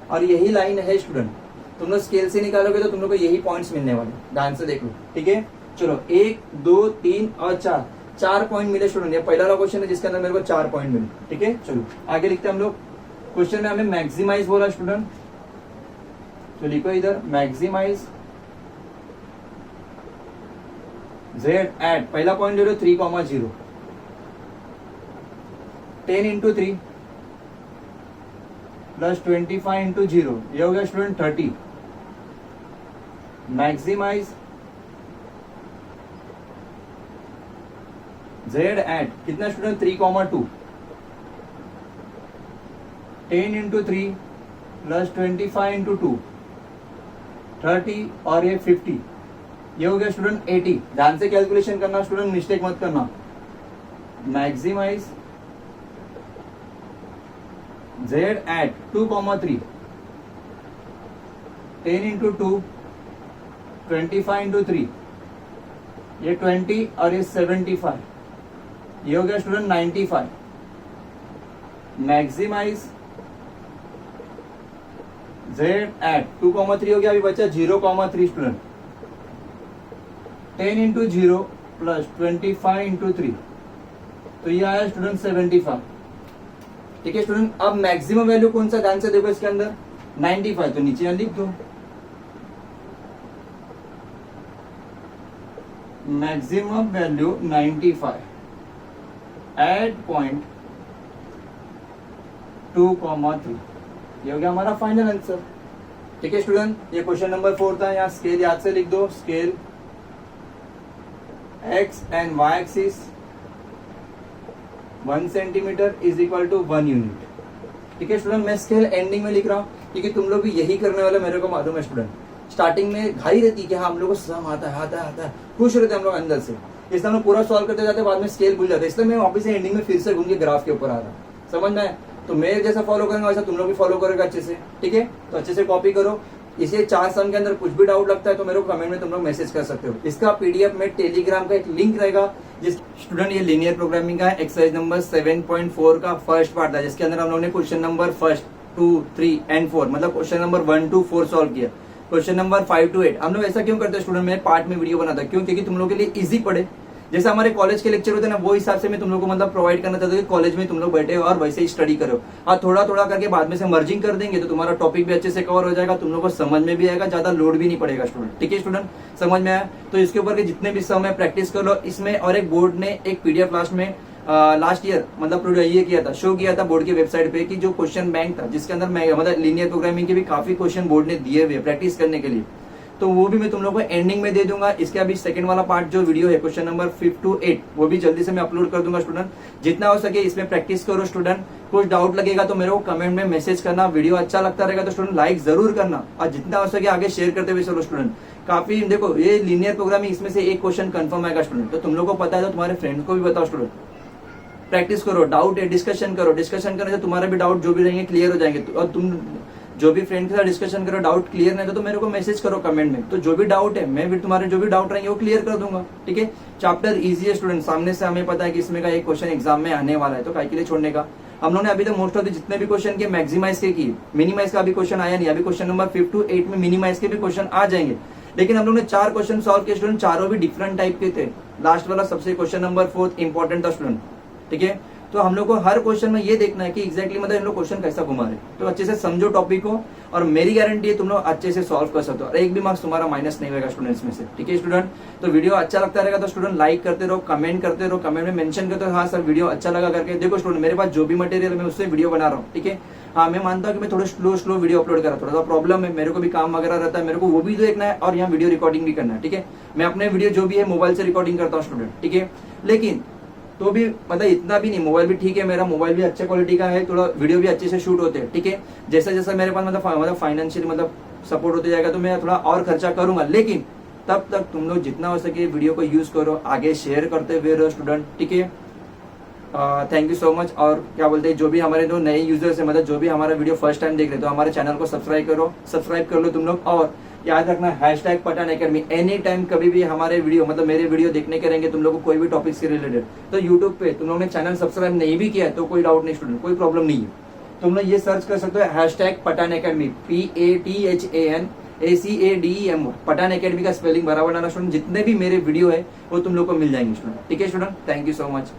और यही लाइन है स्टूडेंट। तुम लोग स्केल से निकालोगे तो तुम लोग को यही पॉइंट्स मिलने वाले, ध्यान से देख लो, ठीक है। चलो 1 2 3 और 4 पॉइंट मिले स्टूडेंट, ये पहला वाला क्वेश्चन है जिसके अंदर मेरे को 4 पॉइंट मिले, ठीक है। चलो आगे लिखते हैं हम लोग। क्वेश्चन में हमें मैक्सिमाइज बोला स्टूडेंट, तो लिखो इधर मैक्सिमाइज z एट, पहला पॉइंट ले लो 3,0, 10 इंटू 3 प्लस 25 इंटू 0, ये हो गया स्टूडेंट 30। मैक्सिमाइज z एट कितना स्टूडेंट 3,2, 10 इंटू 3 प्लस 25 इंटू 2, 30 और ये 50, ये हो गया स्टूडेंट 80। ध्यान से कैलकुलेशन करना स्टूडेंट, मिस्टेक मत करना। Maximise z at 2,3, 10 into 2, 25 into 3, ये 20 और ये 75, ये हो गया स्टूडेंट 95। मैक्सिमाइज z एट 2,3 हो गया, अभी बचा 0,3 स्टूडेंट, 10 इंटू 0 प्लस 25 इंटू 3, तो ये आया स्टूडेंट 75, ठीक है स्टूडेंट। अब मैक्सिमम वैल्यू कौन सा, ध्यान से देखो इसके अंदर 95, तो नीचे लिख दो मैक्सिमम वैल्यू 95 एट पॉइंट 2,3, ये हो गया हमारा फाइनल आंसर, ठीक है स्टूडेंट। ये क्वेश्चन नंबर 4 था। यहाँ स्केल याद से लिख दो, scale x and y axis 1 centimetre is equal to 1 unit, ठीक है स्टूडेंट। मैं स्केल एंडिंग में लिख रहा हूँ क्योंकि तुम लोग भी यही करने वाले, मेरे को मालूम है स्टूडेंट। स्टार्टिंग में घाई रहती है कि हाँ हम लोग को सम आता है, खुश रहते हैं हम लोग अंदर से, इसलिए हम लोग पूरा सॉल्व करते जाते हैं, बाद में स्केल भूल जाते हैं, इसलिए मैं वापस से एंडिंग में फिर से घूम के ग्राफ के ऊपर आ रहा, समझ में आया। तो मैं जैसा फॉलो करेंगे वैसा तुम लोग भी फॉलो करेगा अच्छे से, ठीक है। तो अच्छे से कॉपी करो। इसे 4 सम के अंदर कुछ भी डाउट लगता है तो मेरे को कमेंट में तुम लोग मैसेज कर सकते हो। इसका पीडीएफ में टेलीग्राम का एक लिंक रहेगा, जिस स्टूडेंट ये लीनियर प्रोग्रामिंग का एक्सरसाइज नंबर 7.4 का फर्स्ट पार्ट था, जिसके अंदर हम लोगों ने क्वेश्चन नंबर 1, 2, 3 एंड 4 मतलब क्वेश्चन नंबर 1 to 4 सॉल्व किया। क्वेश्चन नंबर 5 to 8 हम लोग ऐसा क्यों करते हैं स्टूडेंट, मैं पार्ट में वीडियो बनाता क्यों, क्योंकि तुम लोग के लिए इजी पड़े। जैसे हमारे कॉलेज के लेक्चर होते हैं ना, वो हिसाब से मैं तुम लोग को मतलब प्रोवाइड करना चाहता हूँ कि कॉलेज में तुम लोग बैठे हो और वैसे ही स्टडी करो। और थोड़ा थोड़ा करके बाद में से मर्जिंग कर देंगे तो तुम्हारा टॉपिक भी अच्छे से कवर हो जाएगा, तुम लोग को समझ में भी आएगा, ज्यादा लोड भी नहीं पड़ेगा स्टूडेंट, ठीक है स्टूडेंट। समझ में आया तो इसके ऊपर के जितने भी सम है प्रैक्टिस कर लो इसमें। और एक बोर्ड ने एक पीडीएफ लास्ट ईयर मतलब ये किया था, शो किया था बोर्ड की वेबसाइट पे कि जो क्वेश्चन बैंक था जिसके अंदर मतलब लीनियर प्रोग्रामिंग के भी काफी क्वेश्चन बोर्ड ने दिए हुए प्रैक्टिस करने के लिए, तो वो भी मैं तुम लोगों को एंडिंग में दे दूंगा। इसके अभी सेकंड वाला पार्ट जो वीडियो है क्वेश्चन नंबर 5 to 8 वो भी जल्दी से मैं अपलोड कर दूंगा स्टूडेंट। जितना हो सके इसमें प्रैक्टिस करो स्टूडेंट। कुछ डाउट लगेगा तो मेरे को कमेंट में मैसेज करना। वीडियो अच्छा लगता रहेगा तो स्टूडेंट लाइक जरूर करना और जितना हो सके आगे शेयर करते हुए चलो स्टूडेंट। काफी देखो ये लीनियर प्रोग्रामिंग, इसमें से एक क्वेश्चन कंफर्म आएगा स्टूडेंट, तो तुम लोग को पता है तो तुम्हारे फ्रेंड्स को भी बताओ स्टूडेंट। प्रैक्टिस करो, डाउट है डिस्कशन करो, डिस्कशन करने से तुम्हारा भी डाउट जो भी रहेंगे क्लियर हो जाएंगे। और तुम जो भी फ्रेंड के साथ डिस्कशन करो, डाउट क्लियर नहीं तो मेरे को मैसेज करो कमेंट में, तो जो भी डाउट है मैं भी तुम्हारे जो भी डाउट रहेंगे वो क्लियर कर दूंगा, ठीक है। चैप्टर इजी है स्टूडेंट, सामने से हमें पता है कि इसमें का एक क्वेश्चन एग्जाम में आने वाला है, तो काय के लिए छोड़ने का। हम लोगों ने अभी तक मोस्ट ऑफ द जितने भी क्वेश्चन के मैक्सिमाइज के किए, मिनिमाइज का अभी क्वेश्चन आया नहीं, अभी क्वेश्चन नंबर 5 to 8 में मिनिमाइज के भी क्वेश्चन आ जाएंगे। लेकिन हम लोग ने 4 क्वेश्चन सॉल्व किए स्टूडेंट, चारों भी डिफरेंट टाइप के थे। लास्ट वाला सबसे क्वेश्चन नंबर 4 इंपॉर्टेंट था स्टूडेंट, ठीक है। तो हम लोग को हर क्वेश्चन में ये देखना है कि एग्जैक्टली मतलब इन लोग क्वेश्चन कैसा घुमा रहे, तो अच्छे से समझो टॉपिक को, और मेरी गारंटी है तुम लोग अच्छे से सॉल्व कर सकते हो, और एक भी मार्क्स तुम्हारा माइनस नहीं होगा स्टूडेंट्स में से, ठीक है स्टूडेंट। तो वीडियो अच्छा लगता रहेगा तो स्टूडेंट लाइक करते रहो, कमेंट करते रहो, कमेंट में मेंशन करते रहो हाँ सर वीडियो अच्छा लगा करके। देखो स्टूडेंट मेरे पास जो भी मटेरियल मैं उससे वीडियो बना रहा हूँ, ठीक है। हाँ मैं मानता हूँ कि मैं थोड़ा स्लो वीडियो अपलोड कर रहा हूँ, थोड़ा सा प्रॉब्लम है, मेरे को भी काम वगैरह रहता है, मेरे को वो भी देखना है और यहाँ वीडियो रिकॉर्डिंग भी करना है, ठीक है। मैं अपने वीडियो जो भी है मोबाइल से रिकॉर्डिंग करता हूँ स्टूडेंट, ठीक है। लेकिन तो भी मतलब इतना भी नहीं, मोबाइल भी ठीक है, मेरा मोबाइल भी अच्छे क्वालिटी का है, थोड़ा वीडियो भी अच्छे से शूट होते हैं, ठीक है। जैसा जैसा मेरे पास मतलब फाइनेंशियल मतलब सपोर्ट होते जाएगा तो मैं थोड़ा और खर्चा करूंगा, लेकिन तब तक तुम लोग जितना हो सके वीडियो को यूज करो, आगे शेयर करते हुए रहो स्टूडेंट, ठीक है। Thank you so much. और क्या बोलते हैं जो भी हमारे जो नए यूजर्स है, मतलब जो भी हमारा वीडियो फर्स्ट टाइम देख रहे हो, तो हमारे चैनल को सब्सक्राइब कर लो तुम लोग। और याद रखना hashtag Pathan Academy, any time कभी भी हमारे वीडियो मतलब मेरे वीडियो देखने के रहेंगे तुम लोग को कोई भी टॉपिक से रिलेटेड, तो यूट्यूब पे तुम लोगों ने चैनल सब्सक्राइब नहीं भी किया है तो कोई डाउट नहीं स्टूडेंट, कोई प्रॉब्लम नहीं है, तुम लोग ये सर्च कर सकते हो hashtag Pathan Academy, PATHANACADEM, Pathan Academy का स्पेलिंग बराबर डालना स्टूडेंट, जितने भी मेरे वीडियो है वो तुम लोग को मिल जाएंगे स्टूडेंट, ठीक है student. Thank you so much.